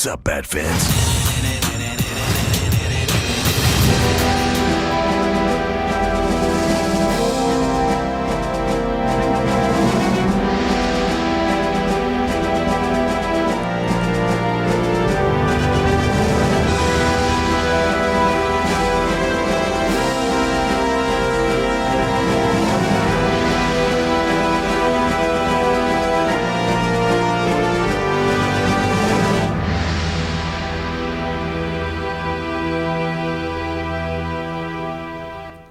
What's up, bad fans?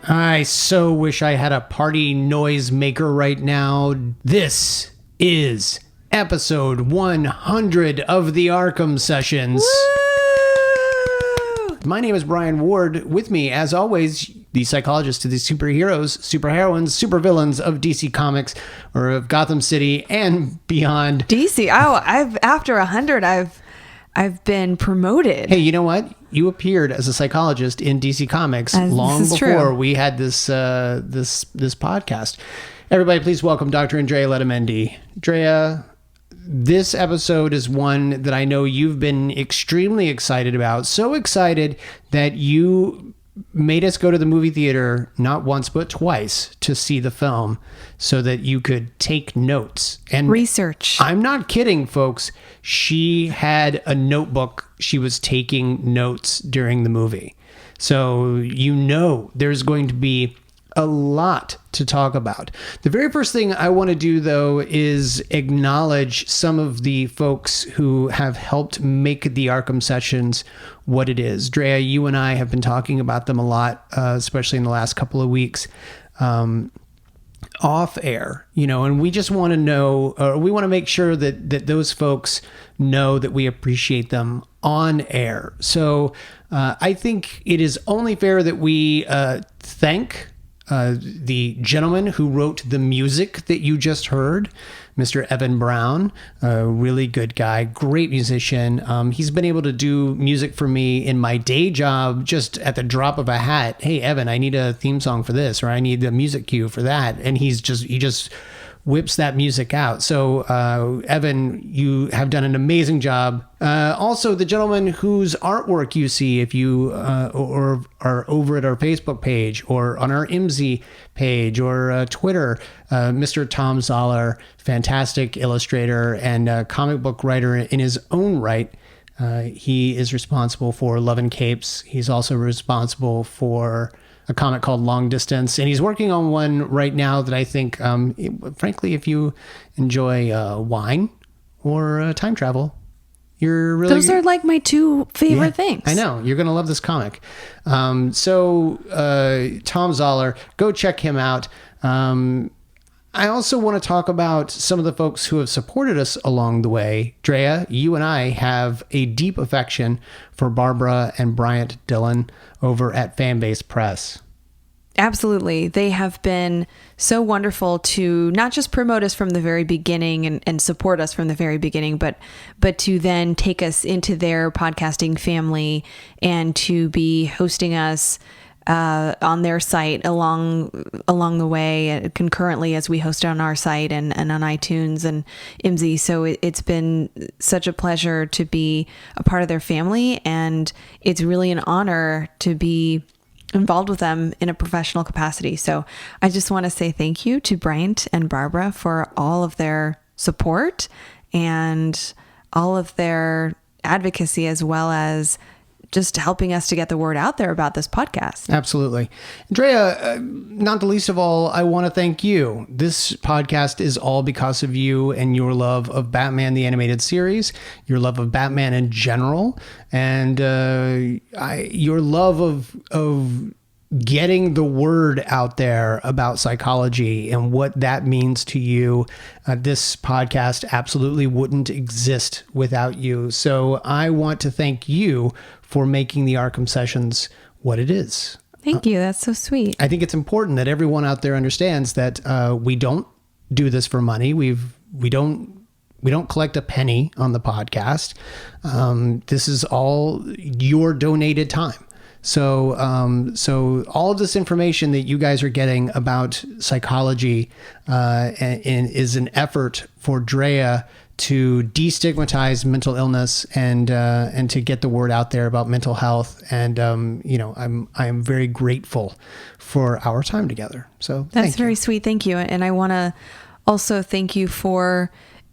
I so wish I had a party noise maker right now. This is episode 100 of the Arkham Sessions. Woo! My name is Brian Ward. With me, as always, the psychologist to the superheroes, superheroines, supervillains of DC Comics, or of Gotham City and beyond. DC. Oh, after 100, I've been promoted. Hey, you know what? You appeared as a psychologist in DC Comics long before true. we had this podcast. Everybody, please welcome Dr. Andrea Letamendi. Drea, this episode is one that I know you've been extremely excited about. So excited that you made us go to the movie theater not once but twice to see the film so that you could take notes and Research. I'm not kidding, folks. She had a notebook. She was taking notes during the movie. So you know there's going to be a lot to talk about. The very first thing I want to do, though, is acknowledge some of the folks who have helped make the Arkham Sessions what it is. Drea, you and I have been talking about them a lot, especially in the last couple of weeks. Off air, and we just want to know, we want to make sure that those folks know that we appreciate them on air. So I think it is only fair that we thank the gentleman who wrote the music that you just heard, Mr. Evan Brown, a really good guy, great musician. He's been able to do music for me in my day job just at the drop of a hat. Hey, Evan, I need a theme song for this, or I need the music cue for that. And he just whips that music out. So, Evan, you have done an amazing job. Also, the gentleman whose artwork you see if you or are over at our Facebook page or on our IMSI page or Twitter, Mr. Tom Zoller, fantastic illustrator and comic book writer in his own right. He is responsible for Love and Capes. He's also responsible for a comic called Long Distance, and he's working on one right now that I think, frankly, if you enjoy wine or time travel, you're really... Those are like my two favorite things. I know. You're going to love this comic. So Tom Zoller, go check him out. I also want to talk about some of the folks who have supported us along the way. Drea, you and I have a deep affection for Barbara and Bryant Dillon over at Fanbase Press. Absolutely. They have been so wonderful to not just promote us from the very beginning and support us from the very beginning, but to then take us into their podcasting family and to be hosting us on their site along the way, concurrently as we host on our site and on iTunes and IMSI. So it's been such a pleasure to be a part of their family, and it's really an honor to be involved with them in a professional capacity. So I just want to say thank you to Bryant and Barbara for all of their support and all of their advocacy, as well as just helping us to get the word out there about this podcast. Absolutely. Drea, not the least of all, I want to thank you. This podcast is all because of you and your love of Batman, the animated series, your love of Batman in general, and your love of getting the word out there about psychology and what that means to you. This podcast absolutely wouldn't exist without you. So I want to thank you for making the Arkham Sessions what it is. Thank you. That's so sweet. I think it's important that everyone out there understands that we don't do this for money. We don't collect a penny on the podcast. This is all your donated time. So all of this information that you guys are getting about psychology and is an effort for Drea to destigmatize mental illness and to get the word out there about mental health. And I am very grateful for our time together. So that's very sweet. Thank you. And I want to also thank you for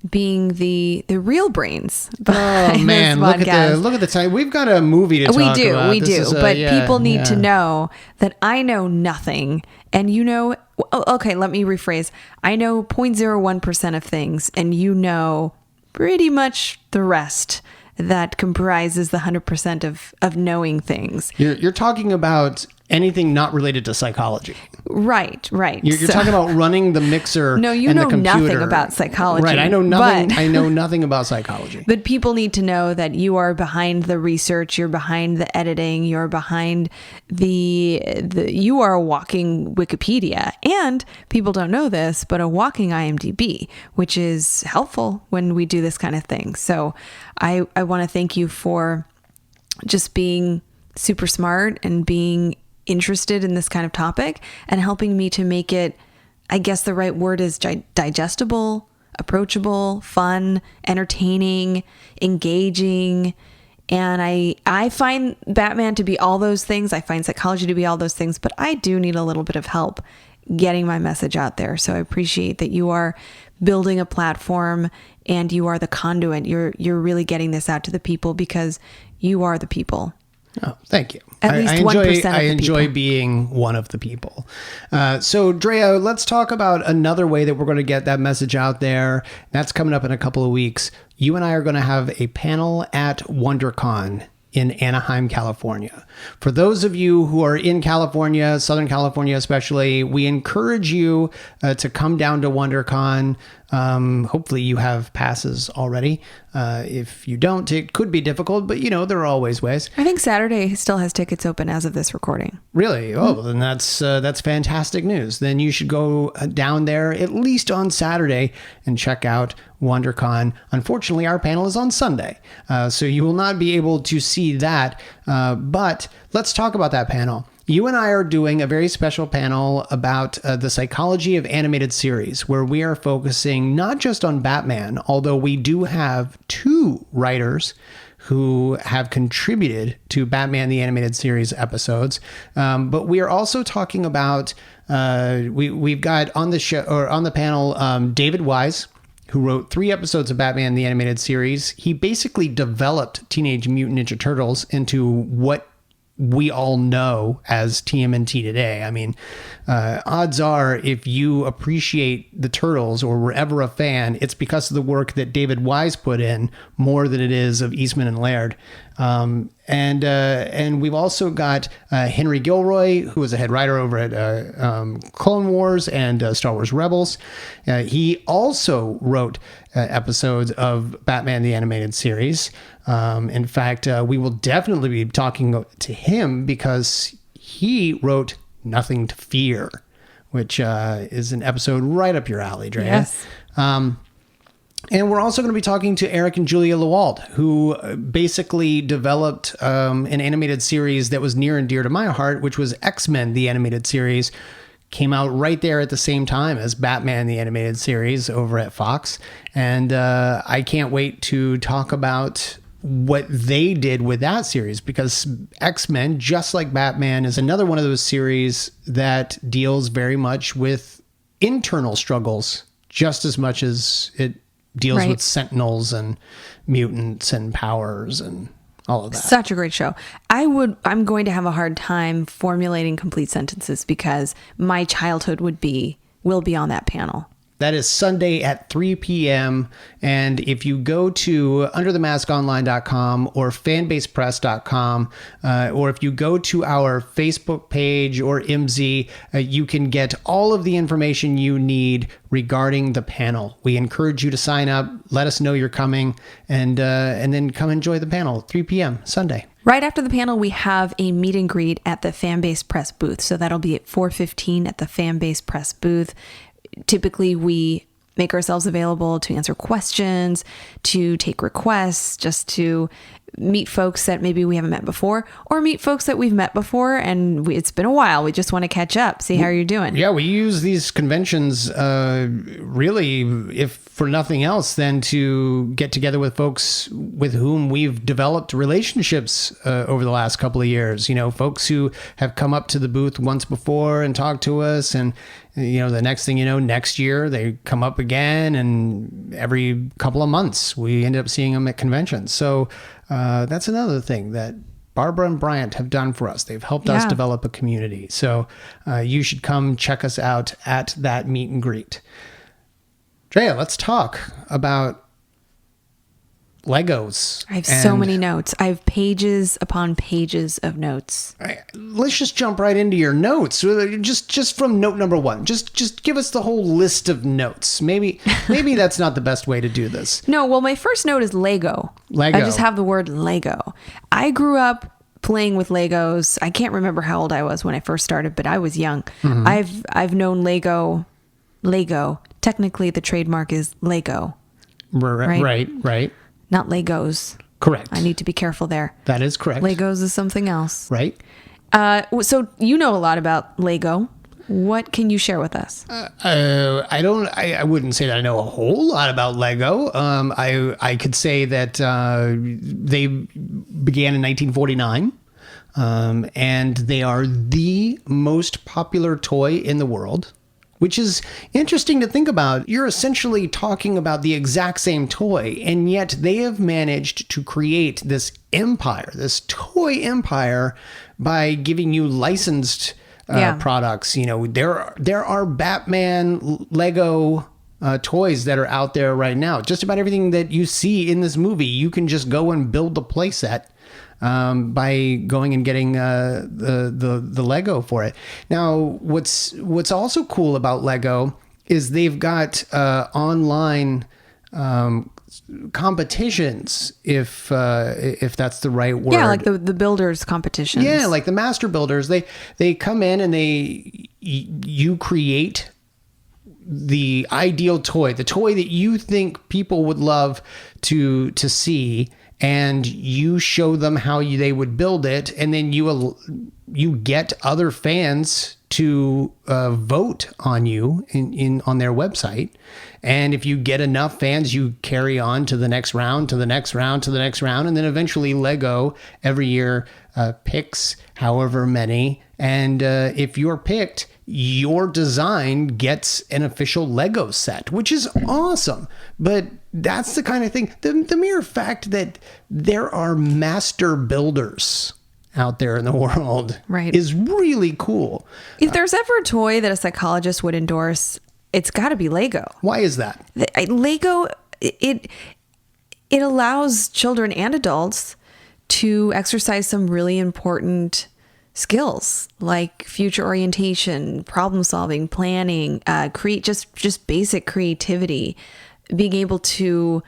being the real brains behind this podcast. Look at the time. We've got a movie to talk about. We do. But people need to know that I know nothing. And okay, let me rephrase. I know 0.01% of things, and you know pretty much the rest that comprises the 100% of knowing things. You're talking about anything not related to psychology. Right. You're talking about running the mixer. No, you and know the computer. nothing about psychology. Right, I know nothing. I know nothing about psychology. But people need to know that you are behind the research, you're behind the editing, you're behind you are a walking Wikipedia, and people don't know this, but a walking IMDb, which is helpful when we do this kind of thing. So I want to thank you for just being super smart and being interested in this kind of topic and helping me to make it, I guess the right word is digestible, approachable, fun, entertaining, engaging. And I find Batman to be all those things. I find psychology to be all those things, but I do need a little bit of help getting my message out there. So I appreciate that you are building a platform and you are the conduit. You're really getting this out to the people because you are the people. Oh, thank you. At least 1% of the people. I enjoy being one of the people. So, Drea, let's talk about another way that we're going to get that message out there. That's coming up in a couple of weeks. You and I are going to have a panel at Wondercon in Anaheim, California. For those of you who are in California, Southern California especially, we encourage you to come down to Wondercon. Hopefully you have passes already. If you don't, it could be difficult, but there are always ways. I think Saturday still has tickets open as of this recording. Really? Oh, well, then that's fantastic news. Then you should go down there at least on Saturday and check out Wondercon. Unfortunately, our panel is on Sunday, so you will not be able to see that. But let's talk about that panel. You and I are doing a very special panel about the psychology of animated series, where we are focusing not just on Batman, although we do have 2 writers who have contributed to Batman the Animated Series episodes. But we are also talking about, we've got on the show or on the panel, David Wise, who wrote 3 episodes of Batman the Animated Series. He basically developed Teenage Mutant Ninja Turtles into what we all know as TMNT today. I mean, odds are if you appreciate the Turtles or were ever a fan, it's because of the work that David Wise put in more than it is of Eastman and Laird. And we've also got Henry Gilroy, who was a head writer over at Clone Wars and Star Wars Rebels. He also wrote episodes of Batman the Animated Series. In fact, we will definitely be talking to him because he wrote Nothing to Fear, which is an episode right up your alley, Drea. Yes. And we're also going to be talking to Eric and Julia Lewald, who basically developed an animated series that was near and dear to my heart, which was X-Men, the animated series. Came out right there at the same time as Batman, the animated series over at Fox. And I can't wait to talk about what they did with that series, because X-Men, just like Batman, is another one of those series that deals very much with internal struggles just as much as it deals with Sentinels and mutants and powers and all of that. Such a great show. I'm going to have a hard time formulating complete sentences because my childhood will be on that panel. That is Sunday at 3 p.m. And if you go to underthemaskonline.com or fanbasepress.com, or if you go to our Facebook page or IMZ, you can get all of the information you need regarding the panel. We encourage you to sign up, let us know you're coming, and then come enjoy the panel, 3 p.m. Sunday. Right after the panel, we have a meet and greet at the Fanbase Press booth. So that'll be at 4:15 at the Fanbase Press booth. Typically, we make ourselves available to answer questions, to take requests, just to meet folks that maybe we haven't met before, or meet folks that we've met before and it's been a while. We just want to catch up, see how you're doing. Yeah, we use these conventions really, if for nothing else, than to get together with folks with whom we've developed relationships over the last couple of years. Folks who have come up to the booth once before and talked to us, and the next thing you know, next year they come up again, and every couple of months we end up seeing them at conventions. So that's another thing that Barbara and Bryant have done for us. They've helped us develop a community. So you should come check us out at that meet and greet. Drea, let's talk about Legos. I have so many notes. I have pages upon pages of notes. Let's just jump right into your notes. Just from note number one. Just give us the whole list of notes. Maybe that's not the best way to do this. No, well, my first note is Lego. I just have the word Lego. I grew up playing with Legos. I can't remember how old I was when I first started, but I was young. Mm-hmm. I've known Lego. Technically, the trademark is Lego. Right. Not Legos. Correct. I need to be careful there. That is correct. Legos is something else. Right. So you know a lot about Lego. What can you share with us? I wouldn't say that I know a whole lot about Lego. I could say that they began in 1949. And they are the most popular toy in the world, which is interesting to think about. You're essentially talking about the exact same toy, and yet they have managed to create this empire, this toy empire, by giving you licensed products. There are Batman Lego toys that are out there right now. Just about everything that you see in this movie, you can just go and build the playset by going and getting the Lego for it. Now, what's also cool about Lego is they've got online competitions, if that's the right word. Yeah, like the builders competitions. Yeah, like the master builders. They come in and you create the ideal toy, the toy that you think people would love to see, and you show them how they would build it, and then you get other fans to vote on you on their website. And if you get enough fans, you carry on to the next round, to the next round, to the next round, and then eventually Lego every year picks however many. And if you're picked, your design gets an official Lego set, which is awesome. But that's the kind of thing, the mere fact that there are master builders out there in the world is really cool. If there's ever a toy that a psychologist would endorse, it's got to be Lego. Why is that? Lego, it allows children and adults to exercise some really important skills like future orientation, problem solving, planning, just basic creativity, being able to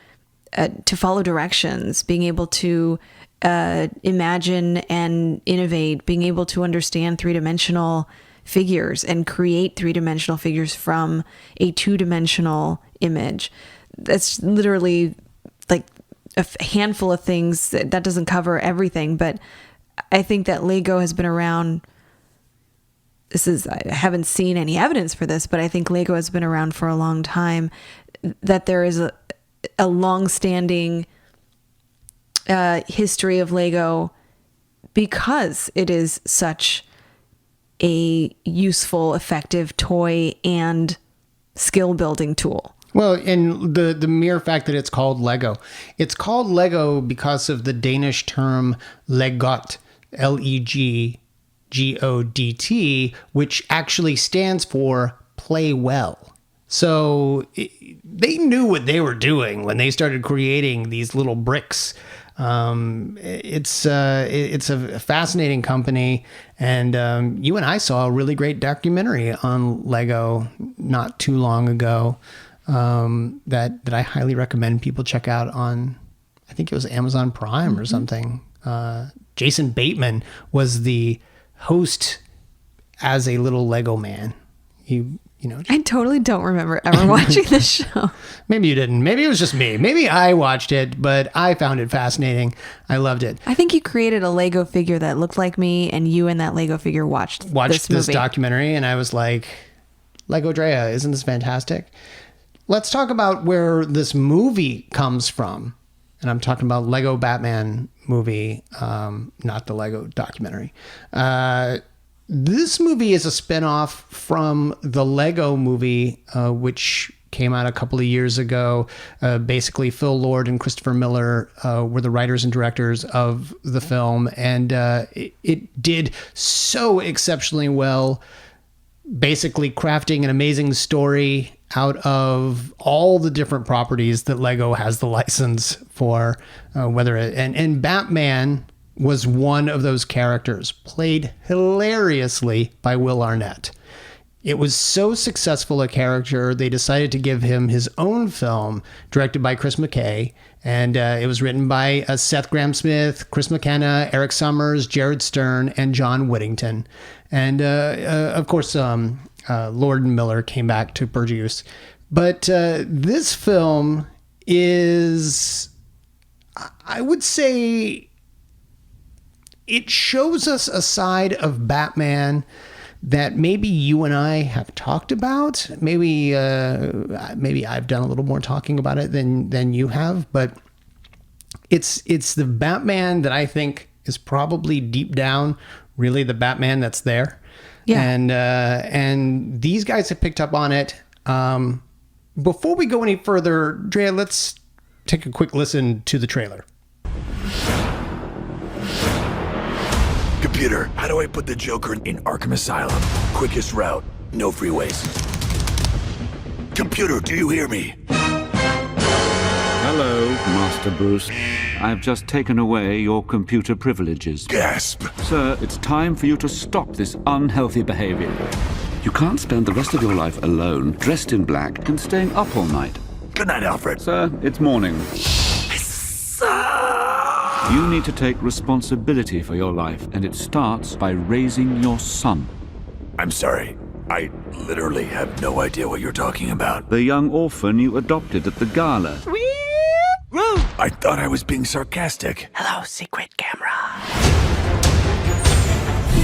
follow directions, being able to imagine and innovate, being able to understand three-dimensional figures and create three-dimensional figures from a two-dimensional image. That's literally like a handful of things. That doesn't cover everything, but I think that Lego has been around. I haven't seen any evidence for this, but I think Lego has been around for a long time, that there is a long-standing history of Lego because it is such a useful, effective toy and skill building tool. Well, and the mere fact that it's called Lego because of the Danish term legot, Leggodt, which actually stands for play well. So they knew what they were doing when they started creating these little bricks. It's a fascinating company, and you and I saw a really great documentary on Lego not too long ago that I highly recommend people check out on, I think it was Amazon Prime or something. Jason Bateman was the host as a little Lego man. He I totally don't remember ever watching this show. Maybe you didn't. Maybe it was just me. Maybe I watched it, but I found it fascinating. I loved it. I think you created a Lego figure that looked like me, and you and that Lego figure watched this movie. Documentary, and I was like, Lego Drea, isn't this fantastic? Let's talk about where this movie comes from. And I'm talking about Lego Batman movie, not the Lego documentary. This movie is a spinoff from the Lego movie, which came out a couple of years ago. Basically, Phil Lord and Christopher Miller were the writers and directors of the film, and it did so exceptionally well, basically crafting an amazing story out of all the different properties that Lego has the license for, and Batman was one of those characters, played hilariously by Will Arnett. It was so successful a character, they decided to give him his own film, directed by Chris McKay, and it was written by Seth Grahame-Smith, Chris McKenna, Eric Summers, Jared Stern, and John Whittington. And of course, Lord and Miller came back to produce. But this film is, I would say, it shows us a side of Batman that maybe you and I have talked about. Maybe I've done a little more talking about it than you have, but it's the Batman that I think is probably deep down really the Batman that's there. Yeah. And these guys have picked up on it. Before we go any further, Drea, let's take a quick listen to the trailer. Computer, how do I put the Joker in Arkham Asylum? Quickest route, no freeways. Computer, do you hear me? Hello, Master Bruce. I've just taken away your computer privileges. Gasp. Sir, it's time for you to stop this unhealthy behavior. You can't spend the rest of your life alone, dressed in black, and staying up all night. Good night, Alfred. Sir, it's morning. You need to take responsibility for your life, and it starts by raising your son. I'm sorry. I literally have no idea what you're talking about. The young orphan you adopted at the gala. I thought I was being sarcastic. Hello, secret camera.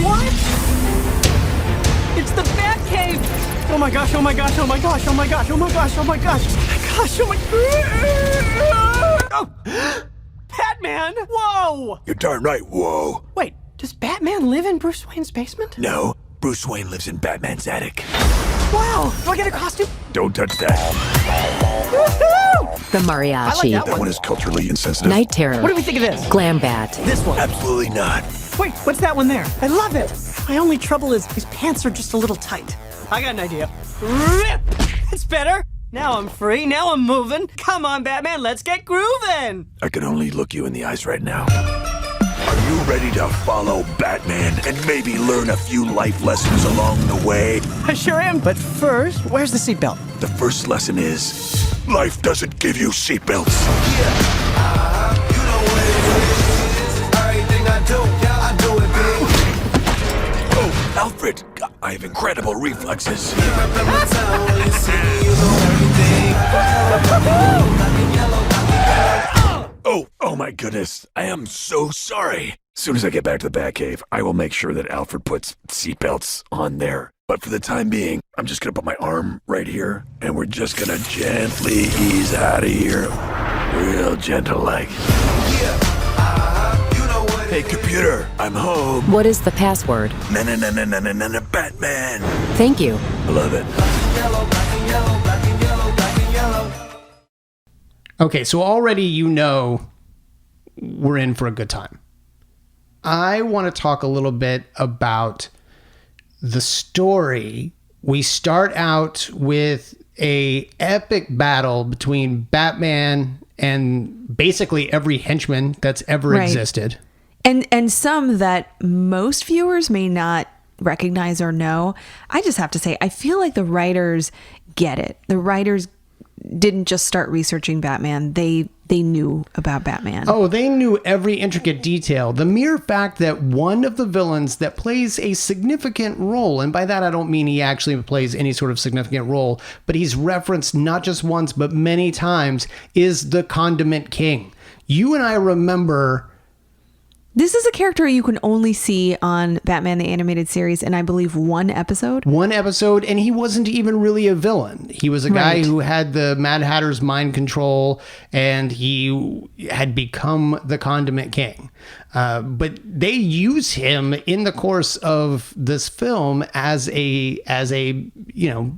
What? It's the Batcave! Oh my gosh, oh my gosh, oh my gosh, oh my gosh, oh my gosh, oh my gosh, oh my gosh, oh my gosh. Oh. Batman! Whoa! You're darn right, whoa. Wait, does Batman live in Bruce Wayne's basement? No, Bruce Wayne lives in Batman's attic. Wow! Do I get a costume? Don't touch that. Woohoo! The mariachi. I like that That one is culturally insensitive. Night terror. What do we think of this? Glam bat. This one. Absolutely not. Wait, what's that one there? I love it! My only trouble is these pants are just a little tight. I got an idea. Rip! It's better! Now I'm free, now I'm moving. Come on, Batman, let's get grooving! I can only look you in the eyes right now. Are you ready to follow Batman and maybe learn a few life lessons along the way? I sure am, but first, where's the seatbelt? The first lesson is, life doesn't give you seatbelts. Oh, Alfred, I have incredible reflexes. Oh my goodness. I am so sorry. As soon as I get back to the Batcave, I will make sure that Alfred puts seatbelts on there. But for the time being, I'm just gonna put my arm right here, and we're just gonna gently ease out of here. Real gentle like. Hey computer, I'm home. What is the password? Na Batman. Thank you. I love it. Okay, so already you know we're in for a good time. I want to talk a little bit about the story. We start out with a epic battle between Batman and basically every henchman that's ever existed. And some that most viewers may not recognize or know. I just have to say, I feel like the writers get it. The writers didn't just start researching Batman. They knew about Batman. Oh, they knew every intricate detail. The mere fact that one of the villains that plays a significant role, and by that I don't mean he actually plays any sort of significant role, but he's referenced not just once, but many times, is the Condiment King. You and I remember... This is a character you can only see on Batman the Animated Series in, I believe, one episode. One episode, and he wasn't even really a villain. He was a guy who had the Mad Hatter's mind control, and he had become the Condiment King. But they use him in the course of this film as a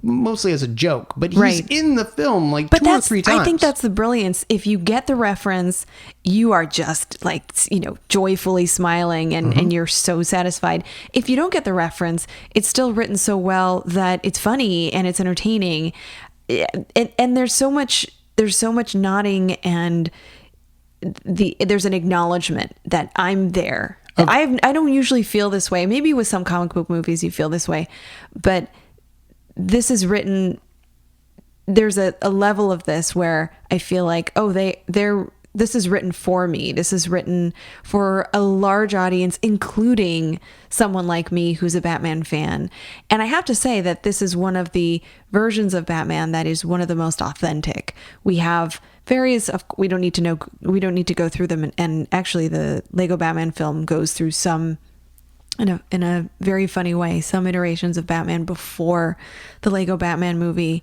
mostly as a joke. But he's in the film like two or three times. I think that's the brilliance. If you get the reference, you are just like, joyfully smiling and you're so satisfied. If you don't get the reference, it's still written so well that it's funny and it's entertaining. And there's so much nodding and there's an acknowledgement that I'm there. Okay. I don't usually feel this way. Maybe with some comic book movies you feel this way, but this is written. There's a level of this where I feel like, this is written for me. This is written for a large audience, including someone like me who's a Batman fan. And I have to say that this is one of the versions of Batman that is one of the most authentic. We have various, we don't need to go through them. And actually the Lego Batman film goes through some, in a very funny way, some iterations of Batman before the Lego Batman movie,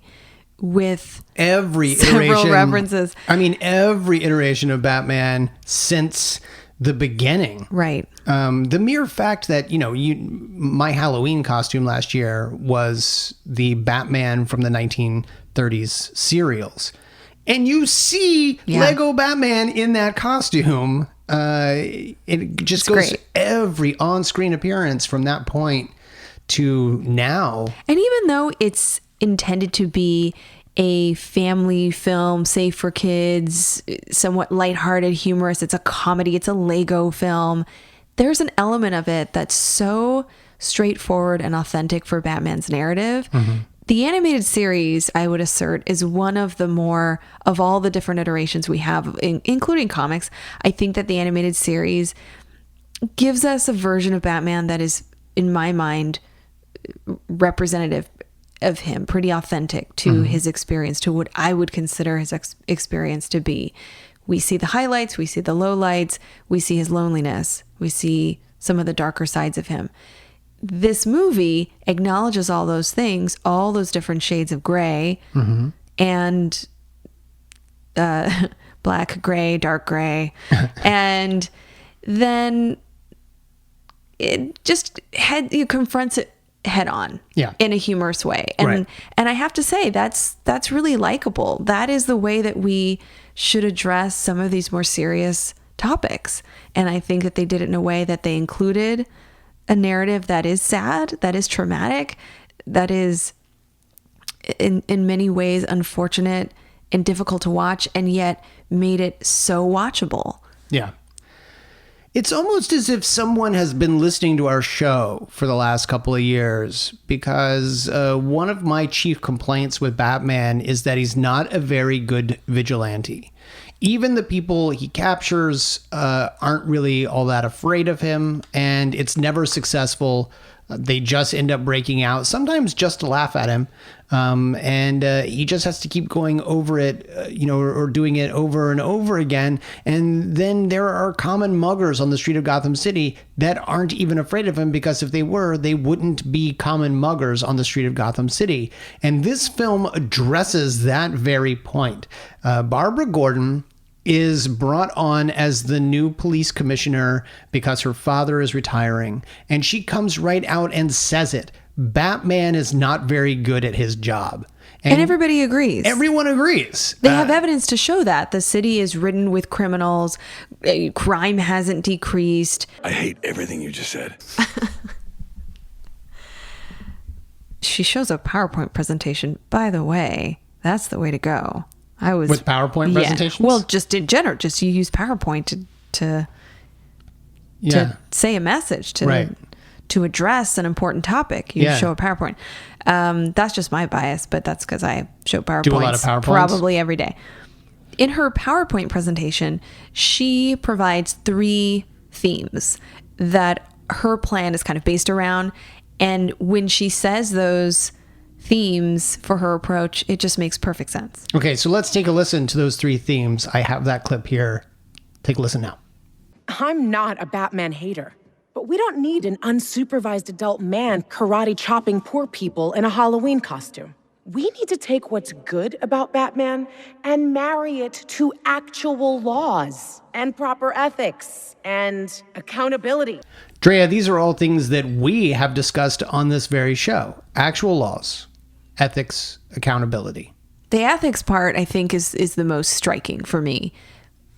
with several references. I mean, every iteration of Batman since the beginning. Right. The mere fact that, my Halloween costume last year was the Batman from the 1930s serials. And you see Lego Batman in that costume. It just goes great. Every on-screen appearance from that point to now. And even though it's intended to be a family film, safe for kids, somewhat lighthearted, humorous, it's a comedy, it's a Lego film, there's an element of it that's so straightforward and authentic for Batman's narrative. Mm-hmm. The animated series, I would assert, is one of the more, of all the different iterations we have, including comics, I think that the animated series gives us a version of Batman that is, in my mind, representative of him, pretty authentic to his experience, to what I would consider his experience to be. We see the highlights, we see the lowlights, we see his loneliness, we see some of the darker sides of him. This movie acknowledges all those things, all those different shades of gray, and black, gray, dark gray, and then it just confronts it head on, in a humorous way, and I have to say that's really likable. That is the way that we should address some of these more serious topics, and I think that they did it in a way that they included a narrative that is sad, that is traumatic, that is in many ways unfortunate and difficult to watch, and yet made it so watchable. Yeah. It's almost as if someone has been listening to our show for the last couple of years, because one of my chief complaints with Batman is that he's not a very good vigilante. Even the people he captures aren't really all that afraid of him, and it's never successful. They just end up breaking out, sometimes just to laugh at him. And he just has to keep going over it, or doing it over and over again. And then there are common muggers on the street of Gotham City that aren't even afraid of him, because if they were, they wouldn't be common muggers on the street of Gotham City. And this film addresses that very point. Barbara Gordon is brought on as the new police commissioner because her father is retiring. And she comes right out and says it. Batman is not very good at his job. And everybody agrees. Everyone agrees. They have evidence to show that. The city is ridden with criminals. Crime hasn't decreased. I hate everything you just said. She shows a PowerPoint presentation. By the way, that's the way to go. With PowerPoint presentations? Well, just in general, just you use PowerPoint to say a message, to to address an important topic. You show a PowerPoint. That's just my bias, but that's because I show PowerPoints, Do a lot of PowerPoints probably every day. In her PowerPoint presentation, she provides 3 themes that her plan is kind of based around. And when she says those themes for her approach, it just makes perfect sense. Okay, so let's take a listen to those 3 themes. I have that clip here. Take a listen now. I'm not a Batman hater, but we don't need an unsupervised adult man karate chopping poor people in a Halloween costume. We need to take what's good about Batman and marry it to actual laws and proper ethics and accountability. Drea, these are all things that we have discussed on this very show. Actual laws, ethics, accountability. The ethics part, I think, is the most striking for me.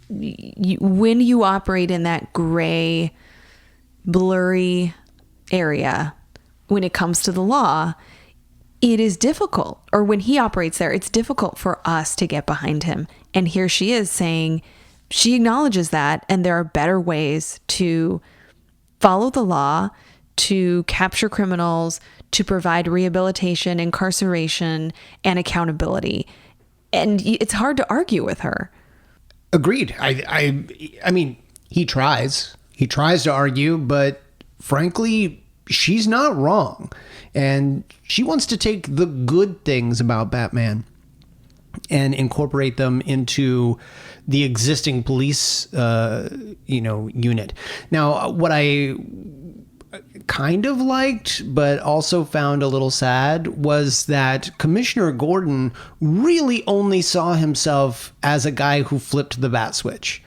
When you operate in that gray, blurry area, when it comes to the law, it is difficult. Or when he operates there, it's difficult for us to get behind him. And here she is saying she acknowledges that, and there are better ways to follow the law, to capture criminals, to provide rehabilitation, incarceration, and accountability. And it's hard to argue with her. Agreed. I mean, he tries to argue, but frankly, she's not wrong. And she wants to take the good things about Batman and incorporate them into the existing police, unit. Now, what I kind of liked, but also found a little sad, was that Commissioner Gordon really only saw himself as a guy who flipped the bat switch,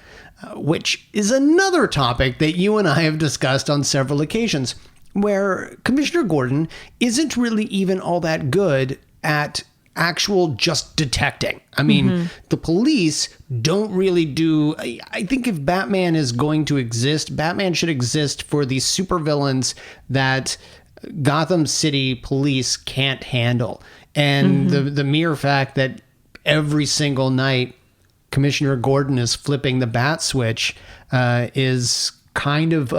which is another topic that you and I have discussed on several occasions, where Commissioner Gordon isn't really even all that good at actual just detecting. I mean, the police don't really do... I think if Batman is going to exist, Batman should exist for these supervillains that Gotham City police can't handle. And the mere fact that every single night Commissioner Gordon is flipping the bat switch is kind of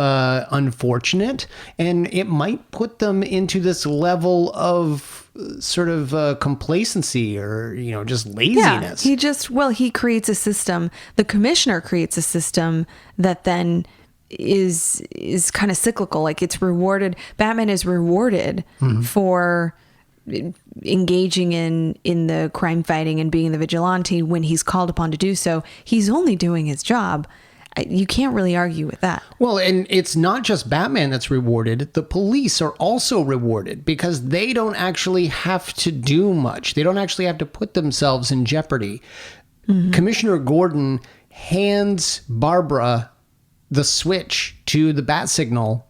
unfortunate, and it might put them into this level of sort of complacency or just laziness. Yeah, he creates a system. The commissioner creates a system that then is kind of cyclical. Like, it's rewarded. Batman is rewarded for engaging in the crime fighting and being the vigilante when he's called upon to do so. He's only doing his job. You can't really argue with that. Well, and it's not just Batman that's rewarded. The police are also rewarded because they don't actually have to do much. They don't actually have to put themselves in jeopardy. Commissioner Gordon hands Barbara the switch to the bat signal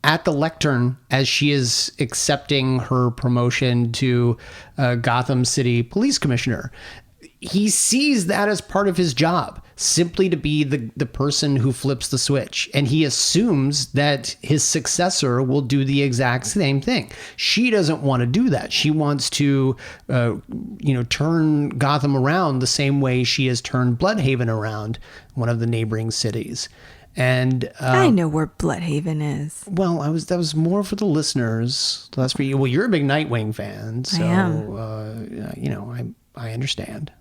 at the lectern as she is accepting her promotion to Gotham City Police Commissioner. He sees that as part of his job, simply to be the person who flips the switch. And he assumes that his successor will do the exact same thing. She doesn't want to do that. She wants to, turn Gotham around the same way she has turned Bloodhaven around, one of the neighboring cities. And I know where Bloodhaven is. Well, that was more for the listeners. Less for you. Well, you're a big Nightwing fan, so I am. I understand.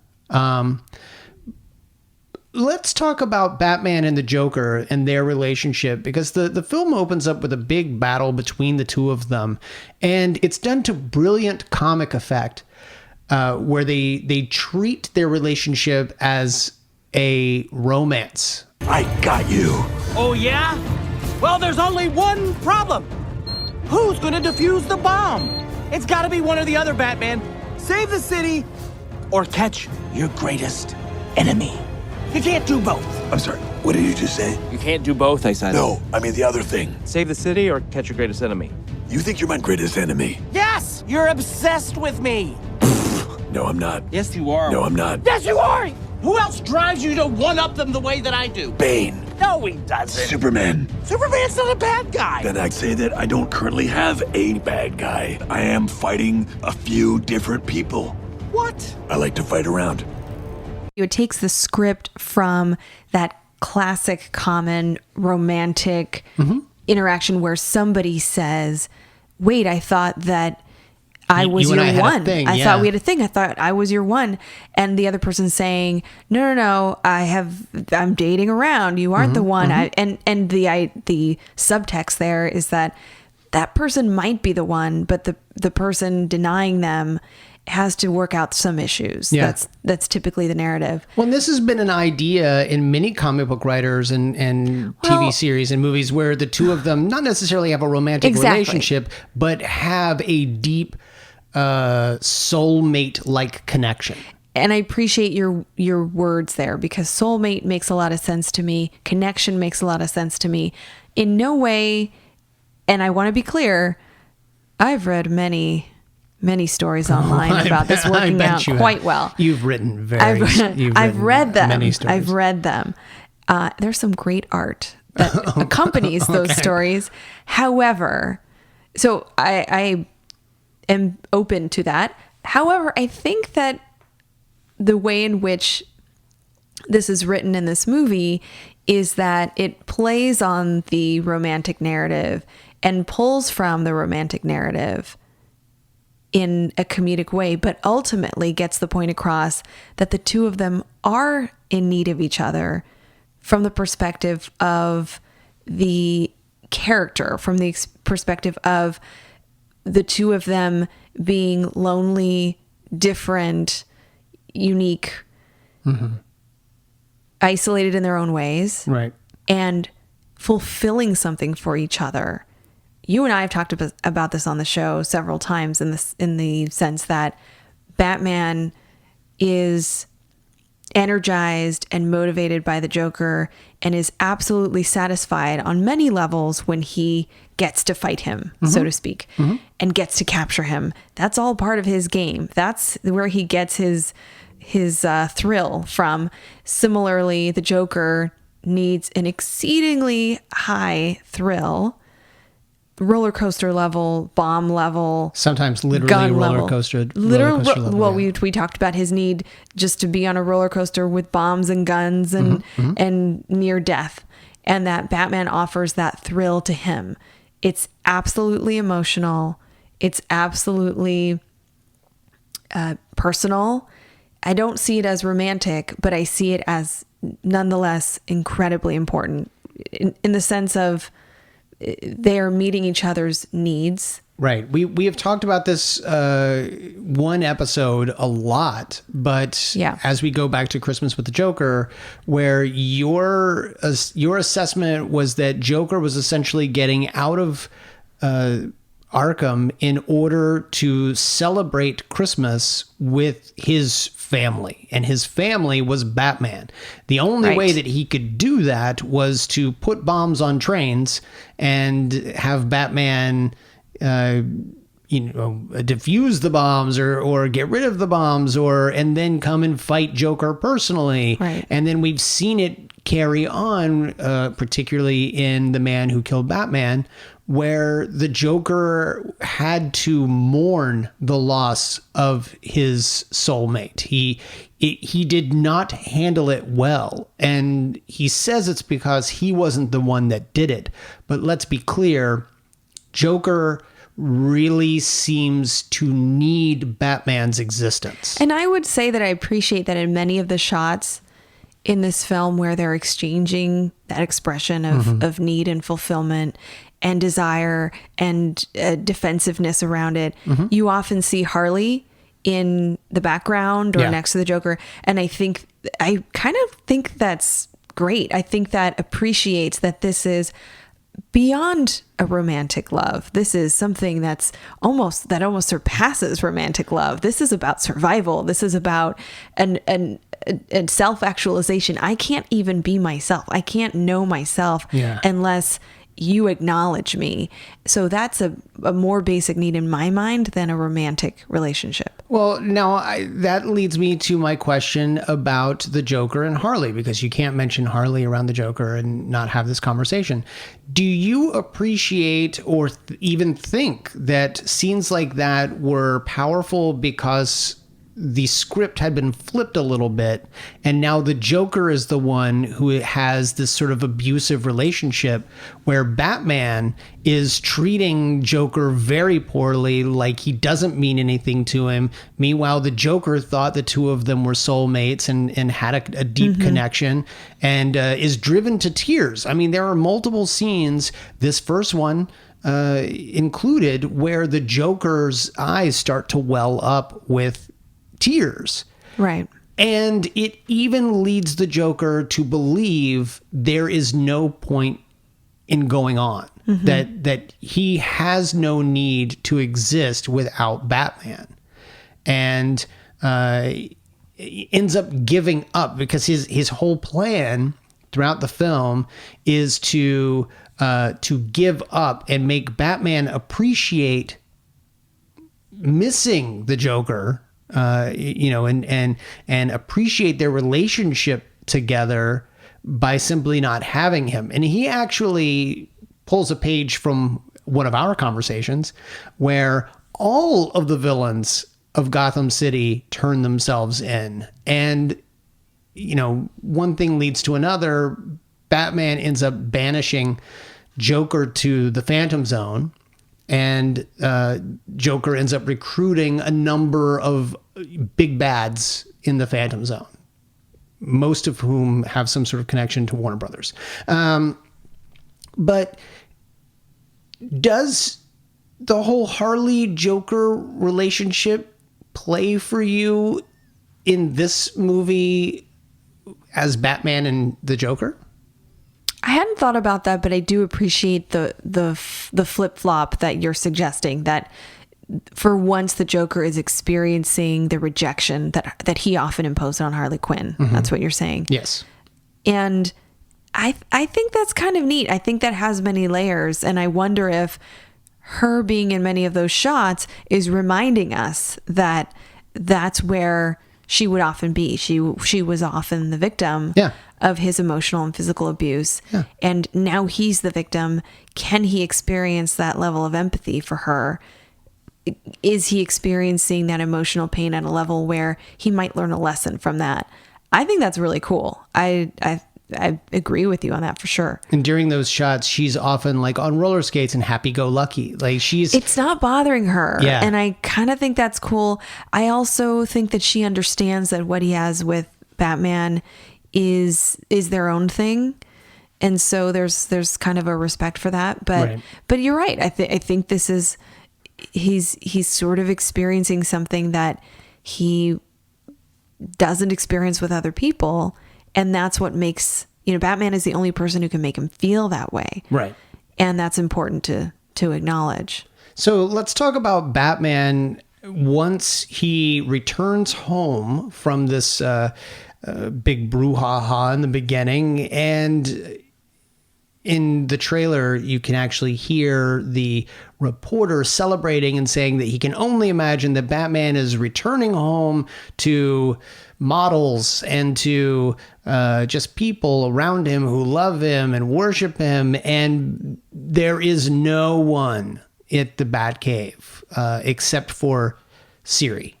Let's talk about Batman and the Joker and their relationship, because the film opens up with a big battle between the two of them, and it's done to brilliant comic effect, where they treat their relationship as a romance. I got you. Oh, yeah? Well, there's only one problem. Who's gonna defuse the bomb? It's gotta be one or the other, Batman. Save the city or catch your greatest enemy. You can't do both. I'm sorry, what did you just say? You can't do both, I said. No, I mean the other thing. Save the city or catch your greatest enemy? You think you're my greatest enemy? Yes! You're obsessed with me! No, I'm not. Yes, you are. No, I'm not. Yes, you are! Who else drives you to one-up them the way that I do? Bane. No, he doesn't. Superman. Superman's not a bad guy. Then I'd say that I don't currently have a bad guy. I am fighting a few different people. What? I like to fight around. It takes the script from that classic, common, romantic interaction where somebody says, wait, I thought that I was you and your I had a one. thing, I yeah. thought we had a thing. I thought I was your one. And the other person's saying, no, I'm dating around. You aren't the one. And the subtext there is that person might be the one, but the person denying them has to work out some issues. Yeah. That's typically the narrative. Well, and this has been an idea in many comic book writers and TV series and movies where the two of them not necessarily have a romantic relationship, but have a deep soulmate-like connection. And I appreciate your words there, because soulmate makes a lot of sense to me. Connection makes a lot of sense to me. In no way, and I want to be clear, I've read many stories online about this working out quite well. You've written I've read them. Many stories. I've read them. There's some great art that accompanies those stories. However, so I am open to that. However, I think that the way in which this is written in this movie is that it plays on the romantic narrative and pulls from the romantic narrative in a comedic way, but ultimately gets the point across that the two of them are in need of each other from the perspective of the character, from the perspective of the two of them being lonely, different, unique, isolated in their own ways, right, and fulfilling something for each other. You and I have talked about this on the show several times in the sense that Batman is energized and motivated by the Joker and is absolutely satisfied on many levels when he gets to fight him, so to speak, and gets to capture him. That's all part of his game. That's where he gets his thrill from. Similarly, the Joker needs an exceedingly high thrill, roller coaster level, bomb level, sometimes literally gun roller level. coaster. Well, we talked about his need just to be on a roller coaster with bombs and guns and near death, and that Batman offers that thrill to him. It's absolutely emotional. It's absolutely personal. I don't see it as romantic, but I see it as nonetheless incredibly important in the sense of they are meeting each other's needs. Right. We have talked about this one episode a lot, but as we go back to Christmas with the Joker, where your assessment was that Joker was essentially getting out of Arkham in order to celebrate Christmas with his family, and his family was Batman. The only way that he could do that was to put bombs on trains and have Batman defuse the bombs or get rid of the bombs and then come and fight Joker personally. Right. And then we've seen it carry on, particularly in The Man Who Killed Batman, where the Joker had to mourn the loss of his soulmate. He did not handle it well. And he says it's because he wasn't the one that did it. But let's be clear, Joker really seems to need Batman's existence. And I would say that I appreciate that in many of the shots in this film where they're exchanging that expression of need and fulfillment and desire and defensiveness around it, you often see Harley in the background or next to the Joker. And I kind of think that's great. I think that appreciates that this is beyond a romantic love. This is something that almost surpasses romantic love. This is about survival. This is about an self-actualization. I can't even be myself. I can't know myself unless you acknowledge me. So that's a more basic need in my mind than a romantic relationship. Well, now that leads me to my question about the Joker and Harley, because you can't mention Harley around the Joker and not have this conversation. Do you appreciate or even think that scenes like that were powerful because the script had been flipped a little bit, and now the Joker is the one who has this sort of abusive relationship where Batman is treating Joker very poorly, like he doesn't mean anything to him. Meanwhile, the Joker thought the two of them were soulmates and had a deep connection, and is driven to tears. I mean, there are multiple scenes, this first one included, where the Joker's eyes start to well up with tears. Right. And it even leads the Joker to believe there is no point in going on, that he has no need to exist without Batman. And ends up giving up because his whole plan throughout the film is to give up and make Batman appreciate missing the Joker, and appreciate their relationship together by simply not having him. And he actually pulls a page from one of our conversations where all of the villains of Gotham City turn themselves in. And, one thing leads to another. Batman ends up banishing Joker to the Phantom Zone, and Joker ends up recruiting a number of big bads in the Phantom Zone, most of whom have some sort of connection to Warner Brothers. But does the whole Harley-Joker relationship play for you in this movie as Batman and the Joker? I hadn't thought about that, but I do appreciate the flip-flop that you're suggesting, that for once the Joker is experiencing the rejection that he often imposed on Harley Quinn. That's what you're saying. Yes. And I think that's kind of neat. I think that has many layers, and I wonder if her being in many of those shots is reminding us that that's where she would often be. She was often the victim of his emotional and physical abuse. Yeah. And now he's the victim. Can he experience that level of empathy for her? Is he experiencing that emotional pain at a level where he might learn a lesson from that? I think that's really cool. I agree with you on that for sure. And during those shots, she's often like on roller skates and happy-go-lucky. Like it's not bothering her. Yeah. And I kind of think that's cool. I also think that she understands that what he has with Batman is their own thing. And so there's kind of a respect for that. But you're right. I think this is, he's sort of experiencing something that he doesn't experience with other people. And that's what makes, Batman is the only person who can make him feel that way. Right. And that's important to acknowledge. So let's talk about Batman once he returns home from this big brouhaha in the beginning. And in the trailer, you can actually hear the reporter celebrating and saying that he can only imagine that Batman is returning home to models and to just people around him who love him and worship him. And there is no one at the Batcave except for Siri,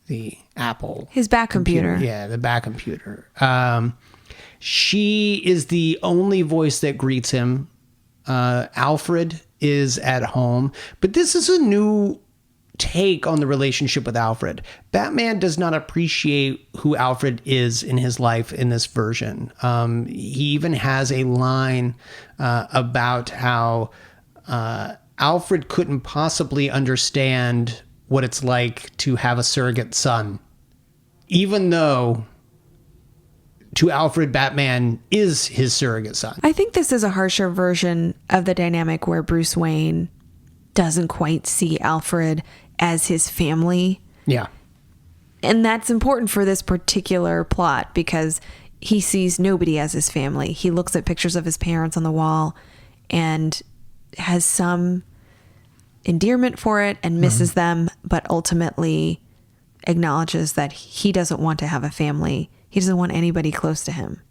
the Apple. His Bat computer. Yeah, the Bat computer. She is the only voice that greets him. Alfred is at home. But this is a new take on the relationship with Alfred. Batman does not appreciate who Alfred is in his life in this version. He even has a line about how Alfred couldn't possibly understand what it's like to have a surrogate son, even though to Alfred, Batman is his surrogate son. I think this is a harsher version of the dynamic where Bruce Wayne doesn't quite see Alfred as his family. Yeah. And that's important for this particular plot because he sees nobody as his family. He looks at pictures of his parents on the wall and has some endearment for it and misses them, but ultimately acknowledges that he doesn't want to have a family. He doesn't want anybody close to him.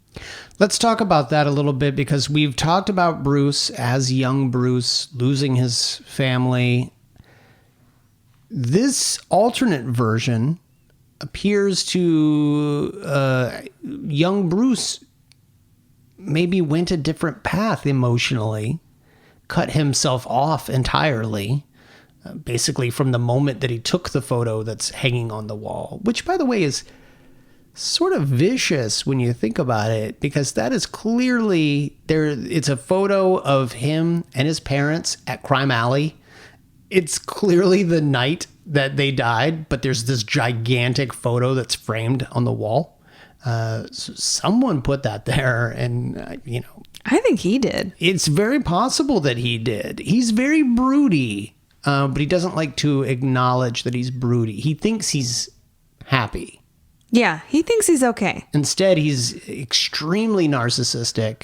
Let's talk about that a little bit because we've talked about Bruce as young Bruce losing his family. This alternate version appears to young Bruce maybe went a different path emotionally, cut himself off entirely, basically from the moment that he took the photo that's hanging on the wall, which, by the way, is sort of vicious when you think about it, because that is clearly there. It's a photo of him and his parents at Crime Alley. It's clearly the night that they died, but there's this gigantic photo that's framed on the wall. So someone put that there, and I think he did. It's very possible that he did. He's very broody, but he doesn't like to acknowledge that he's broody. He thinks he's happy. Yeah, he thinks he's okay. Instead, he's extremely narcissistic.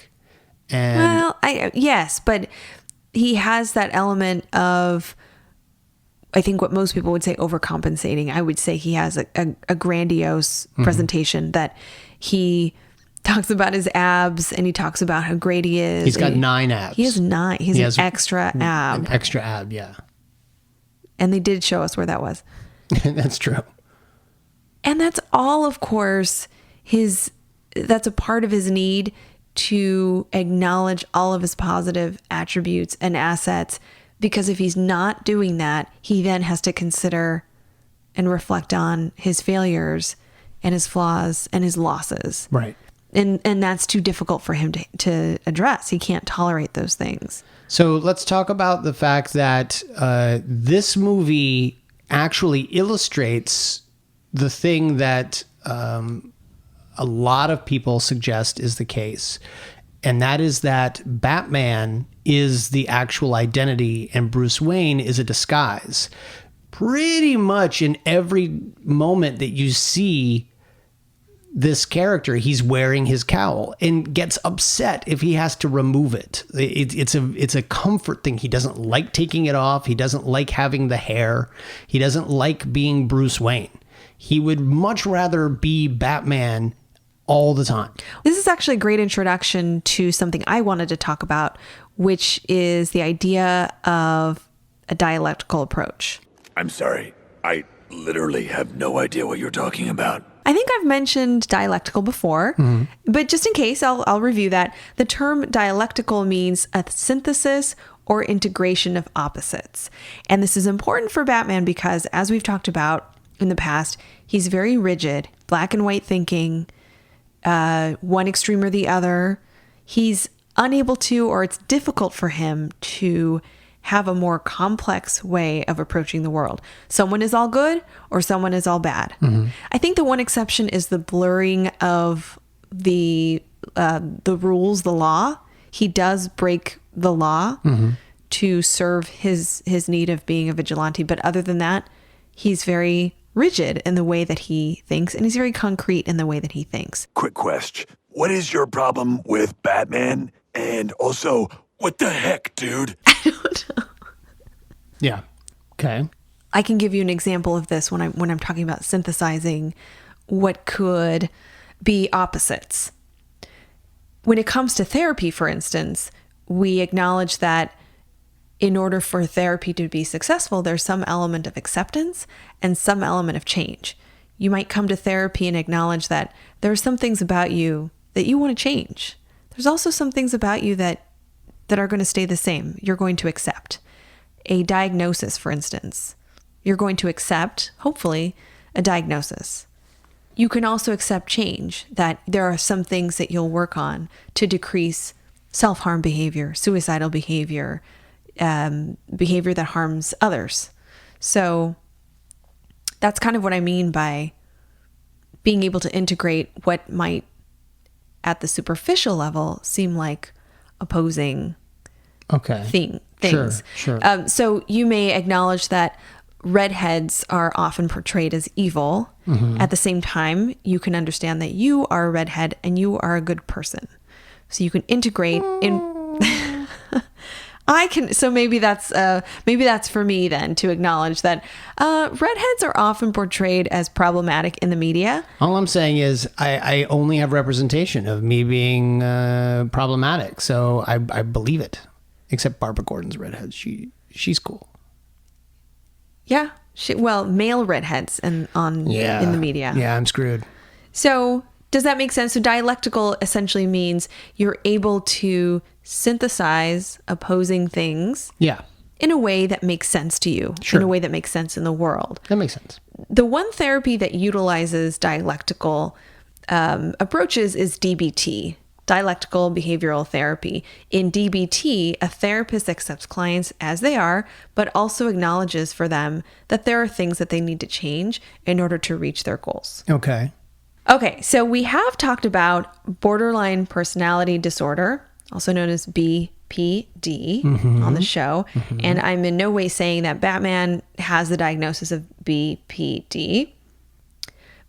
And Yes, but he has that element of, I think what most people would say, overcompensating. I would say he has a grandiose presentation that he talks about his abs and he talks about how great he is. He's got 9 abs. He has 9. He has an extra ab. An extra ab, yeah. And they did show us where that was. That's true. And that's all, of course, that's a part of his need to acknowledge all of his positive attributes and assets. Because if he's not doing that, he then has to consider and reflect on his failures and his flaws and his losses. Right. And that's too difficult for him to address. He can't tolerate those things. So let's talk about the fact that this movie actually illustrates the thing that a lot of people suggest is the case. And that is that Batman is the actual identity and Bruce Wayne is a disguise. Pretty much in every moment that you see this character, he's wearing his cowl and gets upset if he has to remove it. It's a comfort thing. He doesn't like taking it off. He doesn't like having the hair. He doesn't like being Bruce Wayne. He would much rather be Batman all the time. This is actually a great introduction to something I wanted to talk about, which is the idea of a dialectical approach. I'm sorry. I literally have no idea what you're talking about. I think I've mentioned dialectical before, but just in case, I'll review that. The term dialectical means a synthesis or integration of opposites. And this is important for Batman because, as we've talked about in the past, he's very rigid, black and white thinking, one extreme or the other. He's unable to, or it's difficult for him to have a more complex way of approaching the world. Someone is all good or someone is all bad. I think the one exception is the blurring of the rules, the law. He does break the law to serve his need of being a vigilante. But other than that, he's very rigid in the way that he thinks, and he's very concrete in the way that he thinks. Quick question. What is your problem with Batman? And also, what the heck, dude? I don't know. Yeah. Okay. I can give you an example of this when I'm talking about synthesizing what could be opposites. When it comes to therapy, for instance, we acknowledge that in order for therapy to be successful, there's some element of acceptance and some element of change. You might come to therapy and acknowledge that there are some things about you that you want to change. There's also some things about you that are going to stay the same. You're going to accept. A diagnosis, for instance. You're going to accept, hopefully, a diagnosis. You can also accept change, that there are some things that you'll work on to decrease self-harm behavior, suicidal behavior, behavior that harms others. So that's kind of what I mean by being able to integrate what might, at the superficial level, seem like opposing things. Sure. So you may acknowledge that redheads are often portrayed as evil. At the same time, you can understand that you are a redhead and you are a good person. So you can integrate in. So maybe that's for me then to acknowledge that redheads are often portrayed as problematic in the media. All I'm saying is I only have representation of me being problematic, so I believe it. Except Barbara Gordon's redhead. She's cool. Yeah, Male redheads in the media. Yeah, I'm screwed. So does that make sense? So dialectical essentially means you're able to synthesize opposing things Yeah, in a way that makes sense to you, Sure. in a way that makes sense in the world. that makes sense. The one therapy that utilizes dialectical approaches is DBT, dialectical behavioral therapy. In DBT, a therapist accepts clients as they are, but also acknowledges for them that there are things that they need to change in order to reach their goals. Okay. Okay, so we have talked about borderline personality disorder, also known as BPD, on the show. And I'm in no way saying that Batman has the diagnosis of BPD.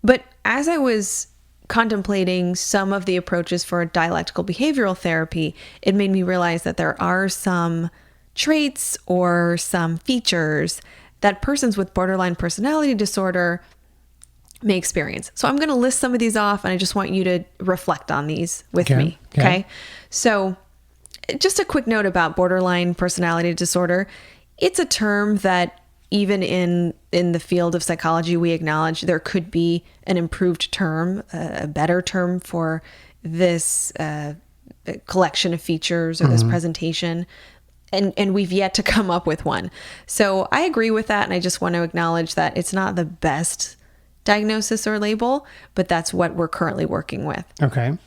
But as I was contemplating some of the approaches for dialectical behavioral therapy, it made me realize that there are some traits or some features that persons with borderline personality disorder may experience. So I'm going to list some of these off, and I just want you to reflect on these with me. Okay. So just a quick note about borderline personality disorder. It's a term that even in the field of psychology, we acknowledge there could be an improved term, a better term for this collection of features or this presentation. And we've yet to come up with one. So I agree with that. And I just want to acknowledge that it's not the best diagnosis or label, but that's what we're currently working with. Okay.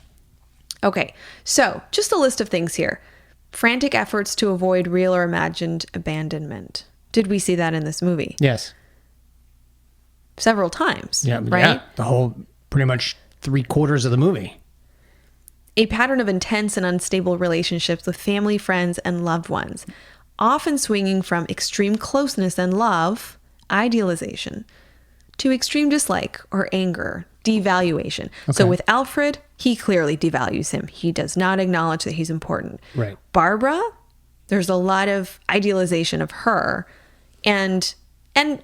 Okay, so just a list of things here. Frantic efforts to avoid real or imagined abandonment. Did we see that in this movie? Yes. Several times, Yeah. right? Yeah. The whole, pretty much 3/4 of the movie. A pattern of intense and unstable relationships with family, friends, and loved ones, often swinging from extreme closeness and love, idealization, to extreme dislike or anger, devaluation. So with Alfred, he clearly devalues him. He does not acknowledge that he's important. Right. Barbara, there's a lot of idealization of her, and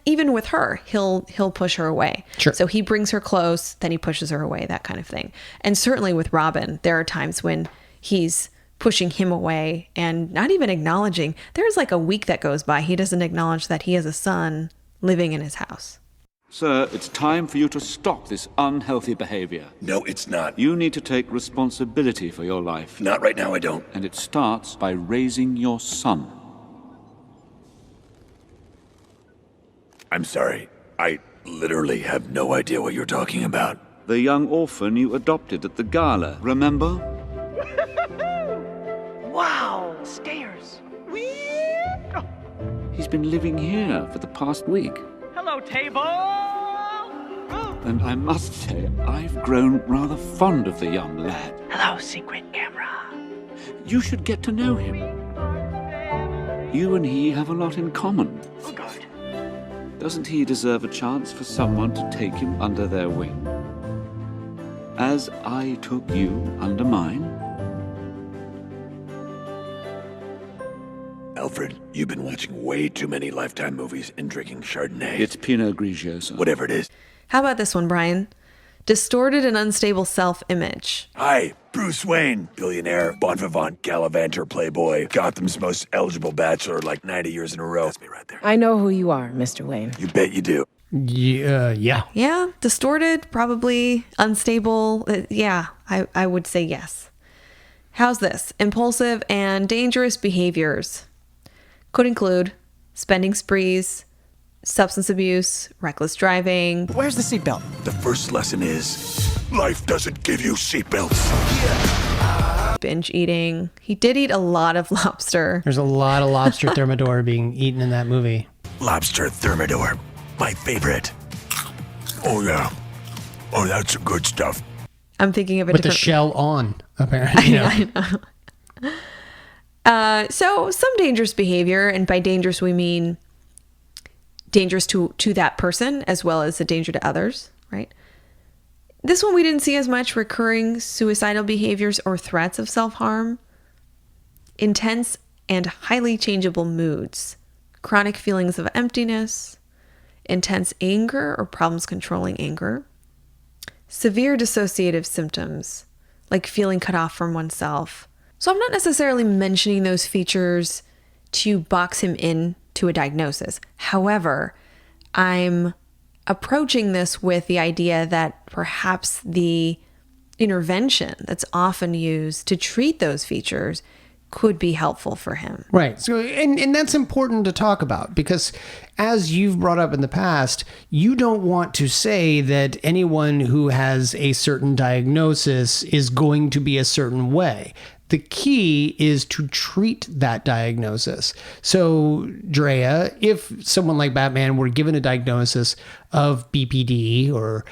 even with her, he'll push her away. Sure. So he brings her close, then he pushes her away, that kind of thing. And certainly with Robin, there are times when he's pushing him away and not even acknowledging. There's like a week that goes by, he doesn't acknowledge that he has a son living in his house. Sir, it's time for you to stop this unhealthy behavior. No, it's not. You need to take responsibility for your life. Not right now, I don't. And it starts by raising your son. I'm sorry. I literally have no idea what you're talking about. The young orphan you adopted at the gala, remember? Wow, stairs. He's been living here for the past week. Hello, table. And I must say, I've grown rather fond of the young lad. Hello, secret camera. You should get to know him. You and he have a lot in common. Oh, God. Doesn't he deserve a chance for someone to take him under their wing? As I took you under mine? Alfred, you've been watching way too many Lifetime movies and drinking Chardonnay. It's Pinot Grigio, sir. Whatever it is. How about this one, Brian? Distorted and unstable self-image. Hi, Bruce Wayne, billionaire, bon vivant, gallivanter, playboy, Gotham's most eligible bachelor like 90 years in a row. That's me right there. I know who you are, Mr. Wayne. You bet you do. Yeah. Yeah, distorted, probably unstable. Yeah, I would say yes. How's this? Impulsive and dangerous behaviors. Could include spending sprees, substance abuse, reckless driving. Where's the seatbelt? The first lesson is life doesn't give you seatbelts. Binge eating. He did eat a lot of lobster. There's a lot of lobster thermidor being eaten in that movie. Lobster thermidor, my favorite. Oh, yeah. Oh, that's some good stuff. I'm thinking of a With the different... shell on, apparently. You know. I know. So some dangerous behavior, and by dangerous we mean dangerous to that person as well as a danger to others, right? This one we didn't see as much: recurring suicidal behaviors or threats of self-harm, intense and highly changeable moods, chronic feelings of emptiness, intense anger or problems controlling anger, severe dissociative symptoms like feeling cut off from oneself. So I'm not necessarily mentioning those features to box him in to a diagnosis. However, I'm approaching this with the idea that perhaps the intervention that's often used to treat those features could be helpful for him. Right. So, and that's important to talk about, because as you've brought up in the past, you don't want to say that anyone who has a certain diagnosis is going to be a certain way. The key is to treat that diagnosis. So, Drea, if someone like Batman were given a diagnosis of BPD or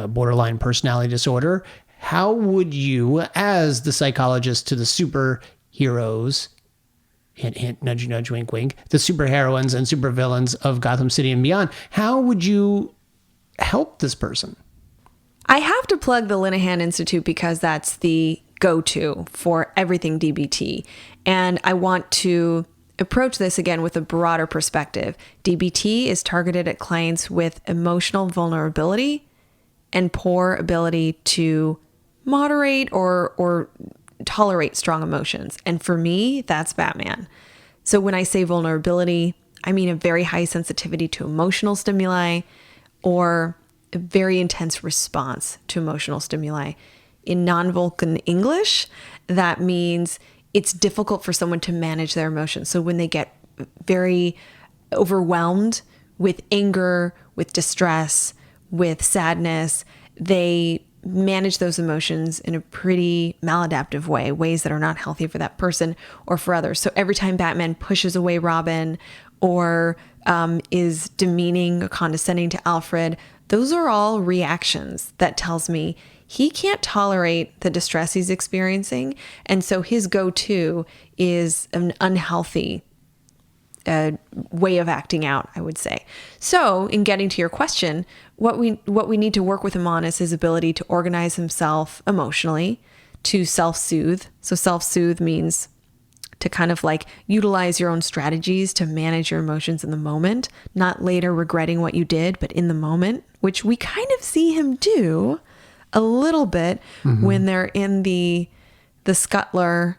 borderline personality disorder, how would you, as the psychologist to the superheroes, hint, hint, nudge, nudge, wink, wink, the superheroines and supervillains of Gotham City and beyond, how would you help this person? I have to plug the Linehan Institute because that's the go-to for everything DBT. And I want to approach this again with a broader perspective. DBT is targeted at clients with emotional vulnerability and poor ability to moderate or tolerate strong emotions. And for me, that's Batman. So when I say vulnerability, I mean a very high sensitivity to emotional stimuli or a very intense response to emotional stimuli. In non-Vulcan English, that means it's difficult for someone to manage their emotions. So when they get very overwhelmed with anger, with distress, with sadness, they manage those emotions in a pretty maladaptive way, ways that are not healthy for that person or for others. So every time Batman pushes away Robin or is demeaning or condescending to Alfred, those are all reactions that tells me he can't tolerate the distress he's experiencing. And so his go-to is an unhealthy way of acting out, I would say. So in getting to your question, what we need to work with him on is his ability to organize himself emotionally, to self-soothe. So self-soothe means to kind of like utilize your own strategies to manage your emotions in the moment, not later regretting what you did, but in the moment, which we kind of see him do a little bit when they're in the scuttler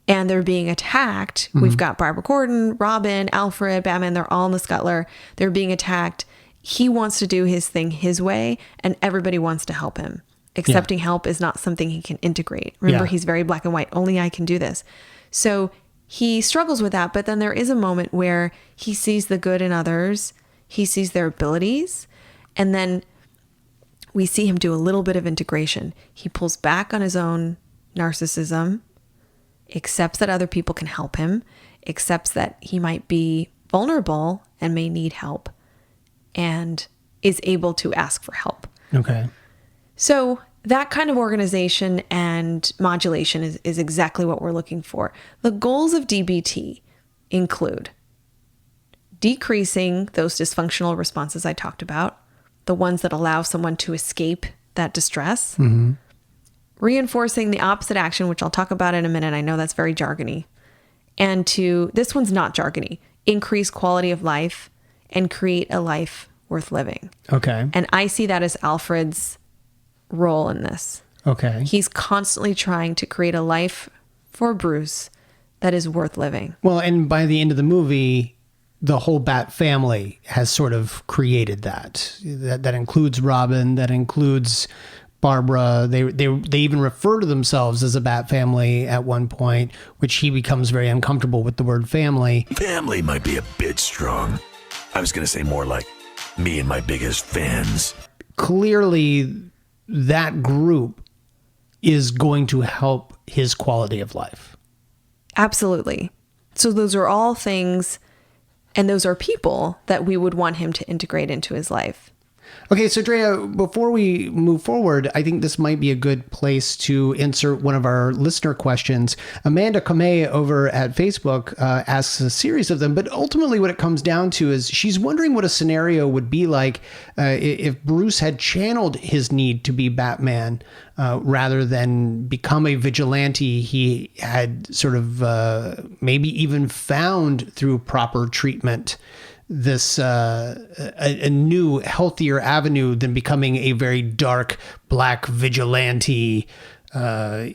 and they're being attacked. We've got Barbara Gordon, Robin, Alfred, Batman, they're all in the scuttler. They're being attacked. He wants to do his thing his way, and everybody wants to help him. Accepting help is not something he can integrate. Remember, he's very black and white. Only I can do this. So he struggles with that, but then there is a moment where he sees the good in others. He sees their abilities, and then we see him do a little bit of integration. He pulls back on his own narcissism, accepts that other people can help him, accepts that he might be vulnerable and may need help, and is able to ask for help. Okay. So that kind of organization and modulation is exactly what we're looking for. The goals of DBT include decreasing those dysfunctional responses I talked about, the ones that allow someone to escape that distress, reinforcing the opposite action, which I'll talk about in a minute. I know that's very jargony. And this one's not jargony, increase quality of life and create a life worth living. Okay. And I see that as Alfred's role in this. Okay. He's constantly trying to create a life for Bruce that is worth living. Well, and by the end of the movie, the whole Bat family has sort of created that. That includes Robin, that includes Barbara. They even refer to themselves as a Bat family at one point, which he becomes very uncomfortable with the word family. Family might be a bit strong. I was going to say more like me and my biggest fans. Clearly, that group is going to help his quality of life. Absolutely. So those are all things, and those are people that we would want him to integrate into his life. Okay, so Drea, before we move forward, I think this might be a good place to insert one of our listener questions. Amanda Kamei over at Facebook asks a series of them, but ultimately what it comes down to is she's wondering what a scenario would be like if Bruce had channeled his need to be Batman rather than become a vigilante. He had sort of maybe even found through proper treatment this a new, healthier avenue than becoming a very dark, black vigilante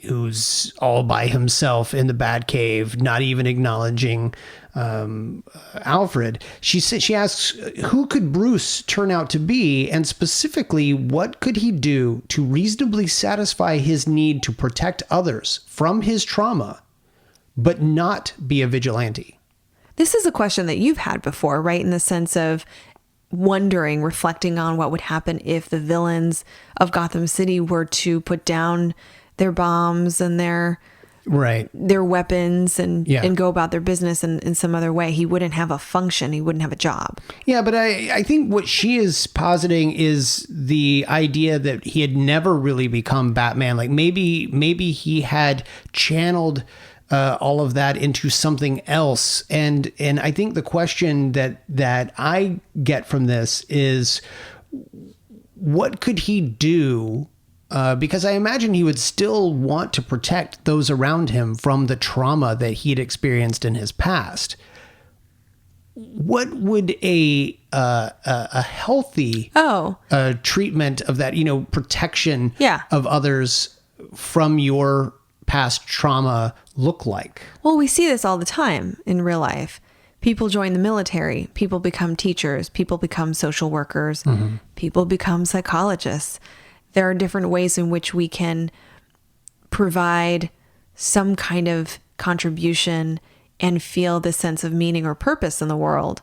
who's all by himself in the Batcave, not even acknowledging Alfred. She asks, who could Bruce turn out to be? And specifically, what could he do to reasonably satisfy his need to protect others from his trauma, but not be a vigilante? This is a question that you've had before, right? In the sense of wondering, reflecting on what would happen if the villains of Gotham City were to put down their bombs and their weapons and go about their business in some other way. He wouldn't have a function. He wouldn't have a job. Yeah, but I think what she is positing is the idea that he had never really become Batman. Like maybe he had channeled all of that into something else. And I think the question that I get from this is, what could he do? Because I imagine he would still want to protect those around him from the trauma that he'd experienced in his past. What would a healthy treatment of that, protection of others from your past trauma look like? Well, we see this all the time in real life. People join the military. People become teachers. People become social workers. Mm-hmm. People become psychologists. There are different ways in which we can provide some kind of contribution and feel this sense of meaning or purpose in the world.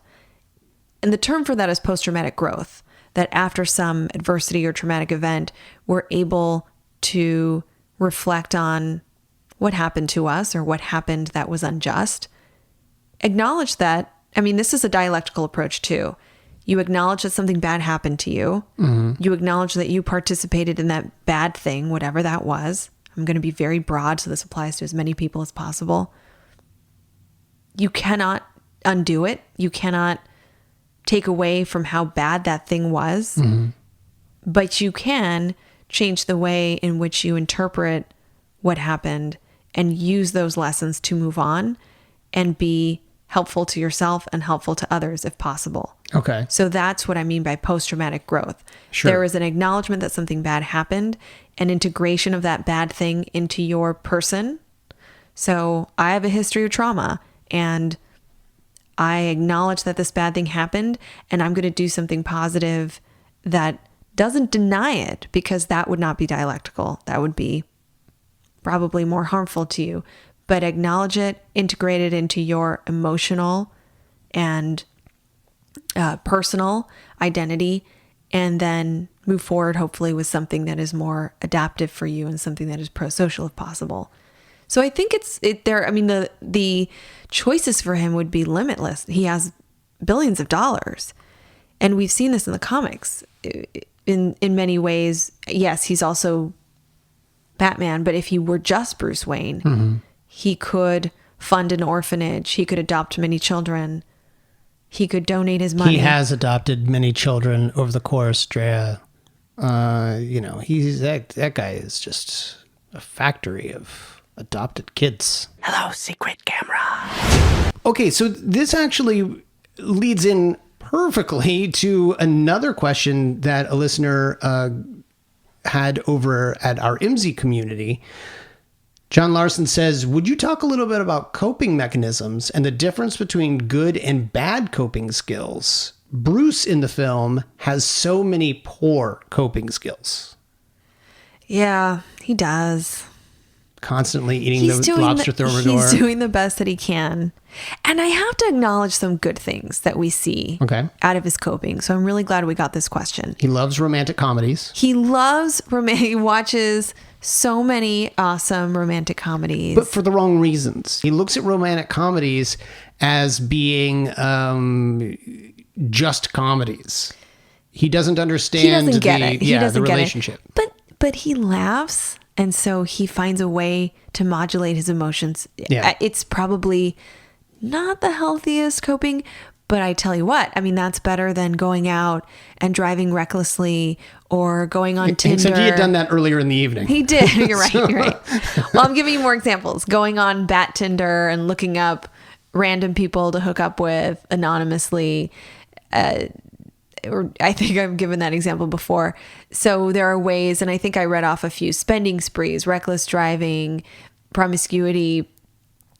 And the term for that is post-traumatic growth, that after some adversity or traumatic event, we're able to reflect on what happened to us or what happened that was unjust. Acknowledge that. I mean, this is a dialectical approach too. You acknowledge that something bad happened to you. Mm-hmm. You acknowledge that you participated in that bad thing, whatever that was. I'm going to be very broad, so this applies to as many people as possible. You cannot undo it. You cannot take away from how bad that thing was. Mm-hmm. But you can change the way in which you interpret what happened and use those lessons to move on and be helpful to yourself and helpful to others if possible. Okay. So that's what I mean by post-traumatic growth. Sure. There is an acknowledgement that something bad happened, an integration of that bad thing into your person. So I have a history of trauma and I acknowledge that this bad thing happened and I'm going to do something positive that doesn't deny it, because that would not be dialectical. That would be probably more harmful to you. But acknowledge it, integrate it into your emotional and personal identity, and then move forward, hopefully, with something that is more adaptive for you and something that is pro-social if possible. So I think the choices for him would be limitless. He has billions of dollars, and we've seen this in the comics in many ways. Yes, he's also Batman, but if he were just Bruce Wayne, mm-hmm. he could fund an orphanage. He could adopt many children. He could donate his money. He has adopted many children over the course, Drea. He's that guy is just a factory of adopted kids. Hello, secret camera. Okay, so this actually leads in perfectly to another question that a listener had over at our IMSI community. John Larson says, would you talk a little bit about coping mechanisms and the difference between good and bad coping skills? Bruce in the film has so many poor coping skills. Yeah, he does. Constantly eating the lobster thermidor. He's doing the best that he can. And I have to acknowledge some good things that we see out of his coping. So I'm really glad we got this question. He loves romantic comedies. He watches so many awesome romantic comedies. But for the wrong reasons. He looks at romantic comedies as being just comedies. He doesn't understand He doesn't get it. the relationship. But he laughs, and so he finds a way to modulate his emotions. Yeah. It's probably not the healthiest coping, but I tell you what, I mean, that's better than going out and driving recklessly or going on Tinder. Except he had done that earlier in the evening. He did. You're right. You're right. Well, I'm giving you more examples. Going on Bat Tinder and looking up random people to hook up with anonymously. or I think I've given that example before. So there are ways, and I think I read off a few: spending sprees, reckless driving, promiscuity,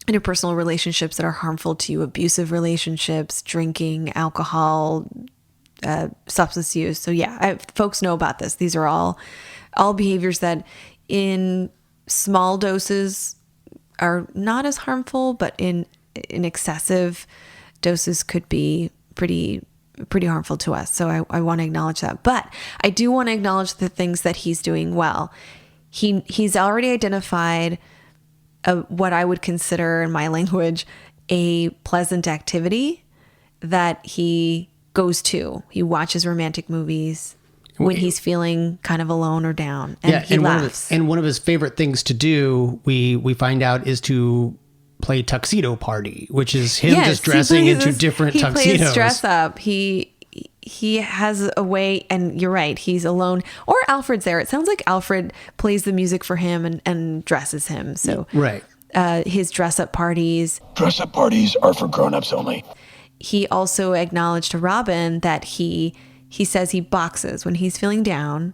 interpersonal relationships that are harmful to you, abusive relationships, drinking, alcohol, substance use. So yeah, folks know about this. These are all behaviors that in small doses are not as harmful, but in excessive doses could be pretty harmful to us. So I want to acknowledge that. But I do want to acknowledge the things that he's doing well. He's already identified what I would consider, in my language, a pleasant activity that he goes to. He watches romantic movies when he's feeling kind of alone or down, and he laughs. One of his favorite things to do, we find out, is to play Tuxedo Party, which is him just dressing into different tuxedos. He plays dress up. He has a way, and you're right, he's alone. Or Alfred's there. It sounds like Alfred plays the music for him and dresses him. So right. His dress up parties. Dress up parties are for grown-ups only. He also acknowledged to Robin that he says he boxes. When he's feeling down,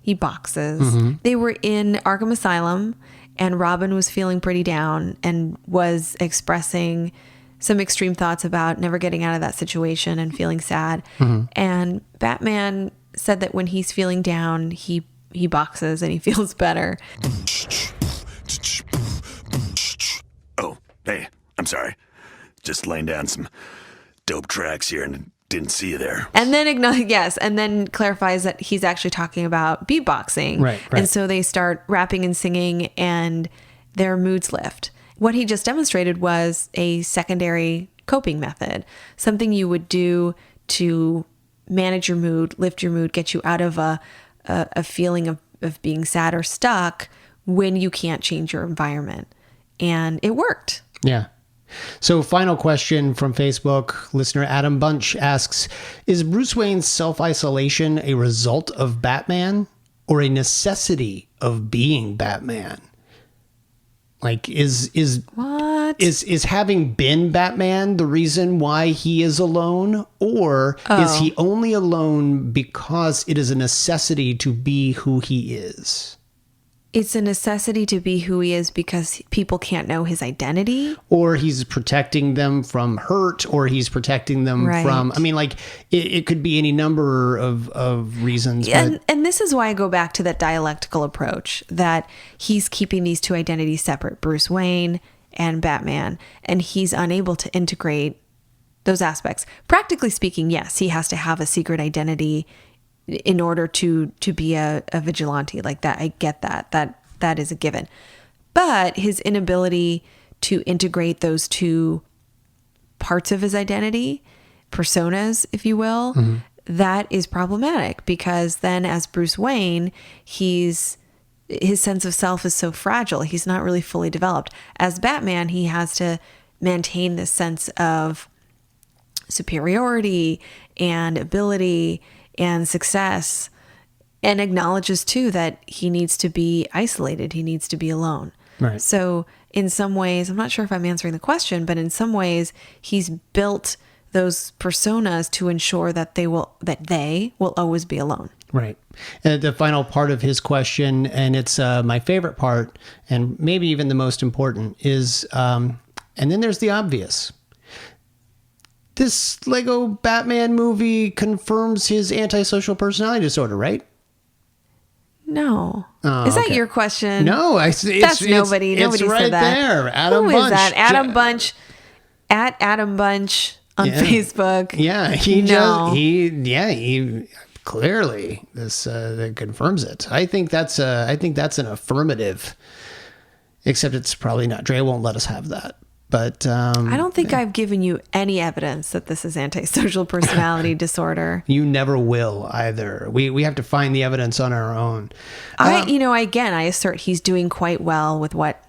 he boxes. Mm-hmm. They were in Arkham Asylum, and Robin was feeling pretty down and was expressing some extreme thoughts about never getting out of that situation and feeling sad. Mm-hmm. And Batman said that when he's feeling down, he boxes and he feels better. Oh, hey, I'm sorry. Just laying down some dope tracks here and didn't see you there. And then and then clarifies that he's actually talking about beatboxing. Right. And so they start rapping and singing and their moods lift. What he just demonstrated was a secondary coping method, something you would do to manage your mood, lift your mood, get you out of a feeling of being sad or stuck when you can't change your environment. And it worked. Yeah. So final question from Facebook. Listener Adam Bunch asks, is Bruce Wayne's self-isolation a result of Batman or a necessity of being Batman? Like, is having been Batman the reason why he is alone? Or is he only alone because it is a necessity to be who he is? It's a necessity to be who he is because people can't know his identity. Or he's protecting them from hurt, or he's protecting them from, I mean, like, it could be any number of reasons. And this is why I go back to that dialectical approach, that he's keeping these two identities separate, Bruce Wayne and Batman, and he's unable to integrate those aspects. Practically speaking, yes, he has to have a secret identity in order to be a vigilante like that. I get that is a given. But his inability to integrate those two parts of his identity, personas, if you will, mm-hmm. that is problematic, because then as Bruce Wayne, his sense of self is so fragile. He's not really fully developed. As Batman, he has to maintain this sense of superiority and ability and success, and acknowledges too that he needs to be isolated. He needs to be alone. Right. So in some ways, I'm not sure if I'm answering the question, but in some ways he's built those personas to ensure that they will always be alone. Right. And the final part of his question, and it's my favorite part, and maybe even the most important, is, and then there's the obvious. This Lego Batman movie confirms his antisocial personality disorder, right? No. Is that your question? No, that's nobody. Nobody right said that. There. Adam Who Bunch. Is that? Adam Bunch at Adam Bunch on Facebook. Yeah, he clearly that confirms it. I think that's an affirmative. Except it's probably not. Dre won't let us have that. But I don't think I've given you any evidence that this is antisocial personality disorder. You never will either. We have to find the evidence on our own. I assert he's doing quite well with what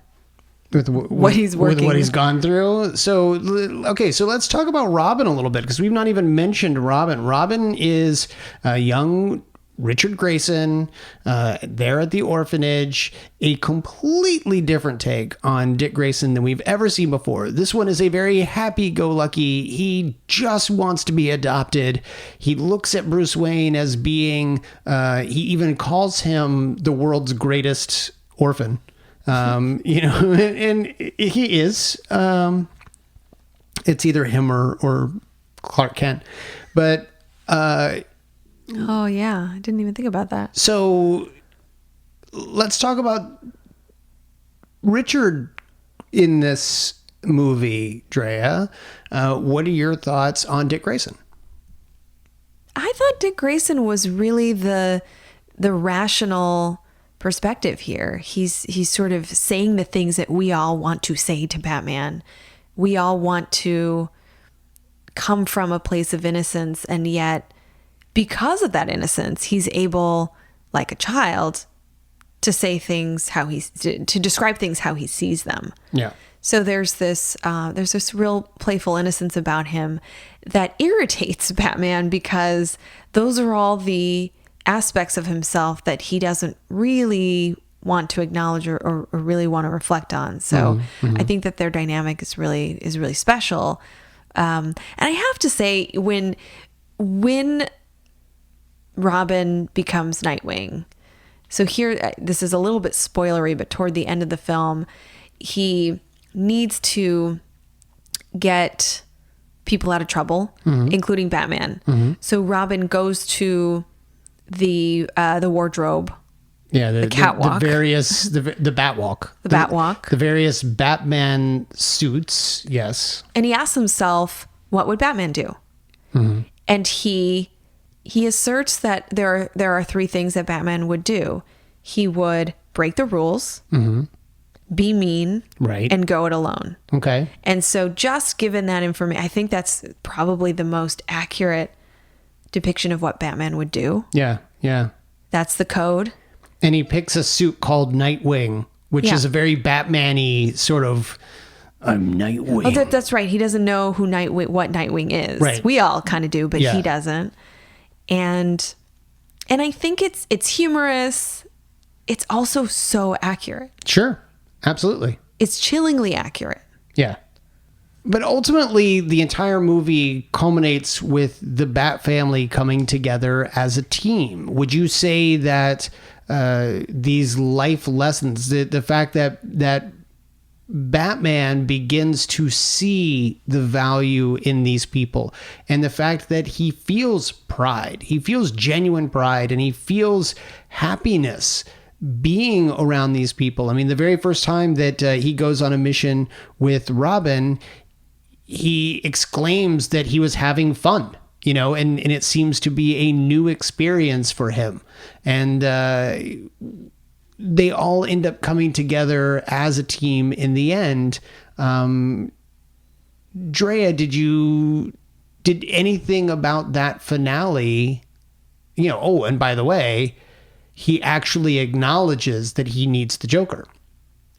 he's working with what he's gone through. So let's talk about Robin a little bit, because we've not even mentioned Robin. Robin is a young Richard Grayson, there at the orphanage, a completely different take on Dick Grayson than we've ever seen before. This one is a very happy-go-lucky. He just wants to be adopted. He looks at Bruce Wayne as being, he even calls him the world's greatest orphan. And he is. It's either him or Clark Kent. But... Oh, yeah. I didn't even think about that. So let's talk about Richard in this movie, Drea. What are your thoughts on Dick Grayson? I thought Dick Grayson was really the rational perspective here. He's sort of saying the things that we all want to say to Batman. We all want to come from a place of innocence, and yet because of that innocence, he's able, like a child, to say things to describe things how he sees them. Yeah. So there's this real playful innocence about him that irritates Batman, because those are all the aspects of himself that he doesn't really want to acknowledge or really want to reflect on. So I think that their dynamic is really special. And I have to say, when Robin becomes Nightwing. So here, this is a little bit spoilery, but toward the end of the film, he needs to get people out of trouble, including Batman. So Robin goes to the wardrobe. Yeah, the catwalk, the Batwalk, the Batwalk, the various Batman suits. Yes, and he asks himself, "What would Batman do?" And he asserts that there are three things that Batman would do. He would break the rules, be mean, right, and go it alone. Okay. And so, just given that information, I think that's probably the most accurate depiction of what Batman would do. Yeah, yeah. That's the code. And he picks a suit called Nightwing, which is a very Batman-y sort of, I'm Nightwing. Oh, that's right. He doesn't know what Nightwing is. Right. We all kind of do, but he doesn't. And I think it's humorous. It's also so accurate. Sure. Absolutely. It's chillingly accurate. Yeah. But ultimately, the entire movie culminates with the Bat family coming together as a team. Would you say that these life lessons, the fact that Batman begins to see the value in these people, and the fact that he feels pride, he feels genuine pride, and he feels happiness being around these people. I mean, the very first time that he goes on a mission with Robin, he exclaims that he was having fun, and it seems to be a new experience for him. And they all end up coming together as a team in the end. Drea, did anything about that finale, and by the way, he actually acknowledges that he needs the Joker.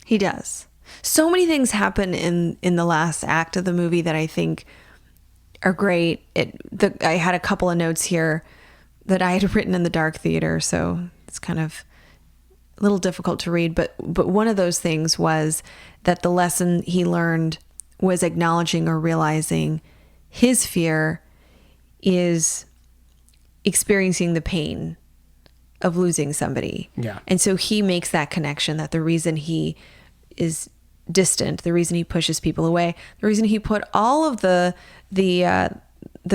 He does. So many things happen in the last act of the movie that I think are great. I had a couple of notes here that I had written in the dark theater, so it's kind of a little difficult to read, but one of those things was that the lesson he learned was acknowledging or realizing his fear is experiencing the pain of losing somebody. Yeah. And so he makes that connection that the reason he is distant, the reason he pushes people away, the reason he put all of the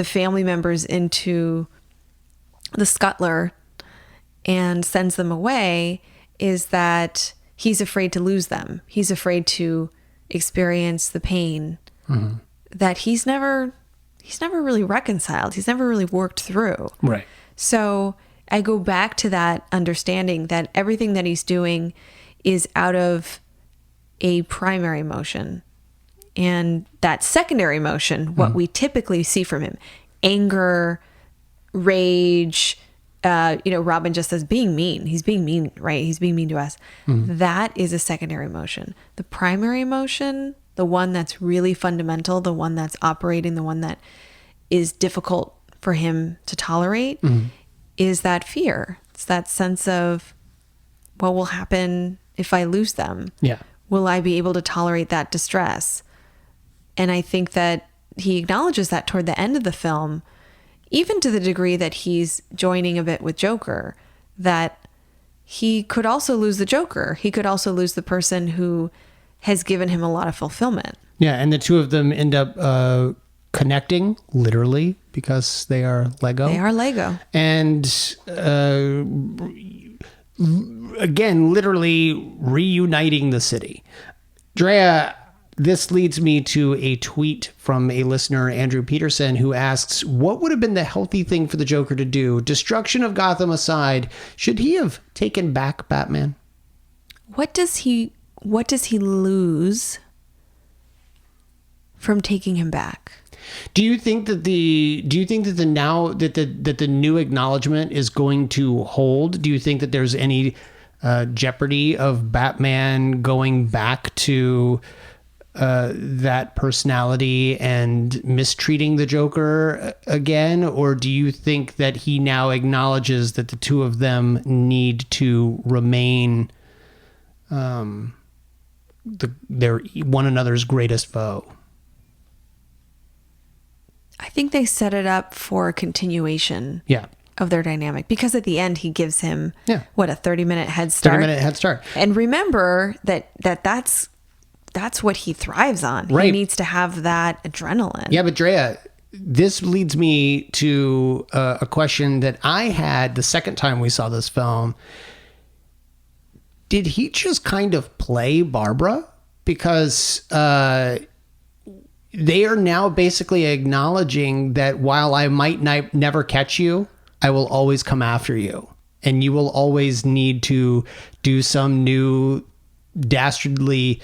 family members into the scuttler and sends them away is that he's afraid to lose them. He's afraid to experience the pain that he's never really reconciled. He's never really worked through. Right. So I go back to that understanding that everything that he's doing is out of a primary emotion. And that secondary emotion, what we typically see from him, anger, rage, Robin just says being mean. He's being mean, right? He's being mean to us. That is a secondary emotion. The primary emotion, the one that's really fundamental, the one that's operating, the one that is difficult for him to tolerate, is that fear It's that sense of what will happen if I lose them? Yeah. Will I be able to tolerate that distress? And I think that he acknowledges that toward the end of the film, even to the degree that he's joining a bit with Joker, that he could also lose the Joker. He could also lose the person who has given him a lot of fulfillment. Yeah, and the two of them end up connecting, literally, because they are Lego. They are Lego. And again, literally reuniting the city. Drea, this leads me to a tweet from a listener, Andrew Peterson, who asks, what would have been the healthy thing for the Joker to do? Destruction of Gotham aside, should he have taken back Batman? What does he lose from taking him back? Do you think that the new acknowledgement is going to hold? Do you think that there's any jeopardy of Batman going back to that personality and mistreating the Joker again? Or do you think that he now acknowledges that the two of them need to remain they're one another's greatest foe? I think they set it up for a continuation of their dynamic, because at the end he gives him a 30-minute head start. 30-minute head start. And remember that's what he thrives on. Right. He needs to have that adrenaline. Yeah, but Drea, this leads me to a question that I had the second time we saw this film. Did he just kind of play Barbara? Because they are now basically acknowledging that while I might never catch you, I will always come after you. And you will always need to do some new dastardly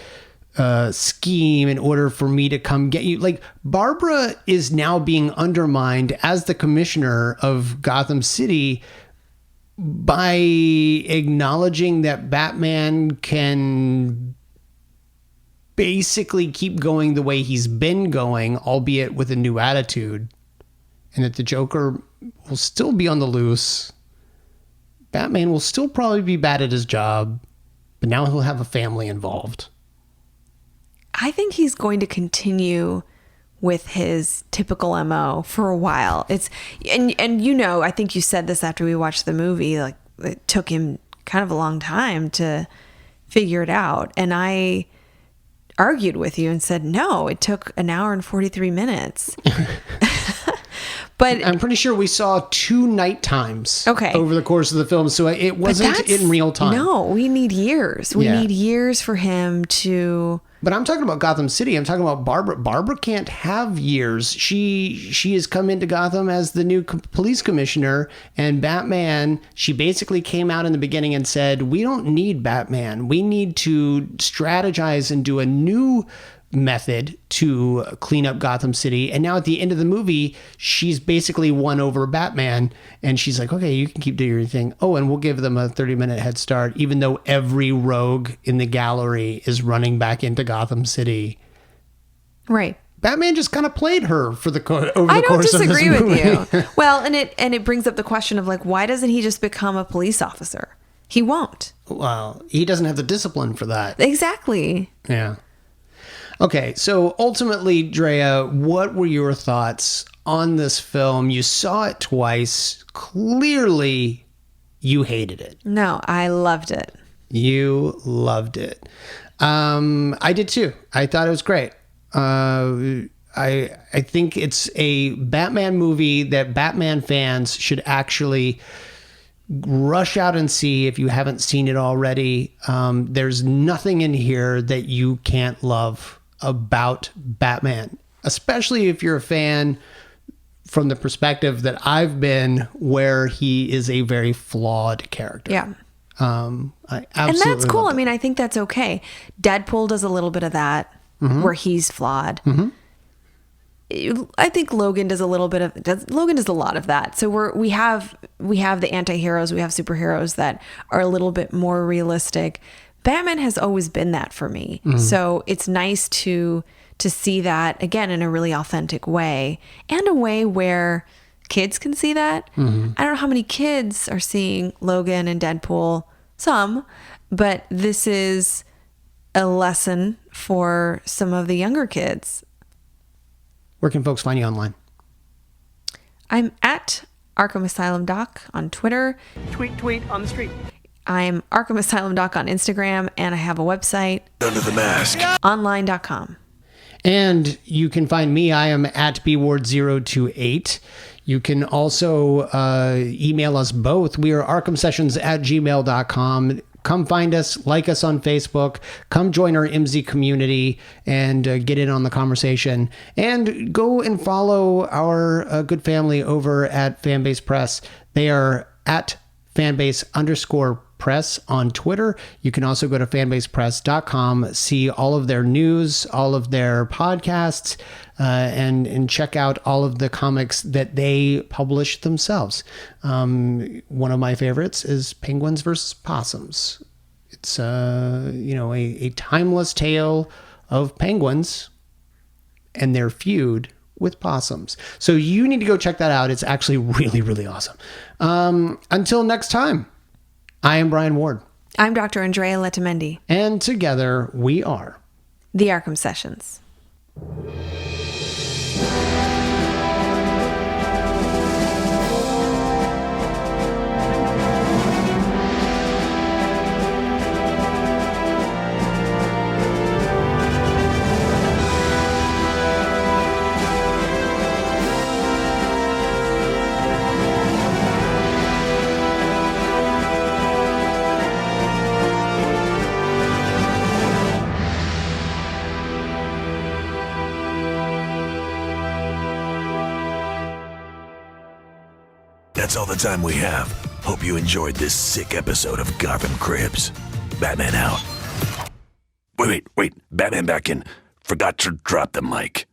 scheme in order for me to come get you. Like, Barbara is now being undermined as the commissioner of Gotham City by acknowledging that Batman can basically keep going the way he's been going, albeit with a new attitude, and that the Joker will still be on the loose. Batman will still probably be bad at his job, but now he'll have a family involved. I think he's going to continue with his typical MO for a while. It's and I think you said this after we watched the movie, like it took him kind of a long time to figure it out. And I argued with you and said, no, it took an hour and 43 minutes. But I'm pretty sure we saw 2 night times over the course of the film, so it wasn't in real time. No, we need years. We need years for him to... But I'm talking about Gotham City. I'm talking about Barbara. Barbara can't have years. She has come into Gotham as the new police commissioner, and Batman, she basically came out in the beginning and said, we don't need Batman. We need to strategize and do a new method to clean up Gotham City. And now at the end of the movie, she's basically won over Batman, and she's like, okay, you can keep doing your thing. Oh, and we'll give them a 30-minute head start, even though every rogue in the gallery is running back into Gotham City. Right. Batman just kind of played her for the course of this movie. I don't disagree with you. Well, and it brings up the question of, like, why doesn't he just become a police officer? He won't. Well, he doesn't have the discipline for that. Exactly. Yeah. Okay, so ultimately, Drea, what were your thoughts on this film? You saw it twice. Clearly, you hated it. No, I loved it. You loved it. I did too. I thought it was great. I think it's a Batman movie that Batman fans should actually rush out and see if you haven't seen it already. There's nothing in here that you can't love about Batman, especially if you're a fan from the perspective that I've been, where he is a very flawed character. Yeah. I absolutely and that's cool. love I mean, I think that's okay. Deadpool does a little bit of that, where he's flawed. I think Logan does a little bit of Logan does a lot of that. So we have the anti-heroes, we have superheroes that are a little bit more realistic. Batman has always been that for me. So it's nice to see that again in a really authentic way, and a way where kids can see that. I don't know how many kids are seeing Logan and Deadpool. Some, but this is a lesson for some of the younger kids. Where can folks find you online? I'm at Arkham Asylum Doc on Twitter. Tweet on the street. I'm Arkham Asylum Doc on Instagram, and I have a website, Under the mask. online.com. And you can find me. I am at bward028. You can also email us both. We are arkhamsessions@gmail.com. Come find us, like us on Facebook, come join our IMSI community and get in on the conversation. And go and follow our good family over at Fanbase Press. They are at fanbase_press on Twitter. You can also go to fanbasepress.com, see all of their news, all of their podcasts, and check out all of the comics that they publish themselves. One of my favorites is Penguins versus Possums. It's a timeless tale of penguins and their feud with possums. So you need to go check that out. It's actually really, really awesome. Until next time, I am Brian Ward. I'm Dr. Andrea Letamendi. And together we are The Arkham Sessions. That's all the time we have. Hope you enjoyed this sick episode of Gotham Cribs. Batman out. Wait. Batman back in. Forgot to drop the mic.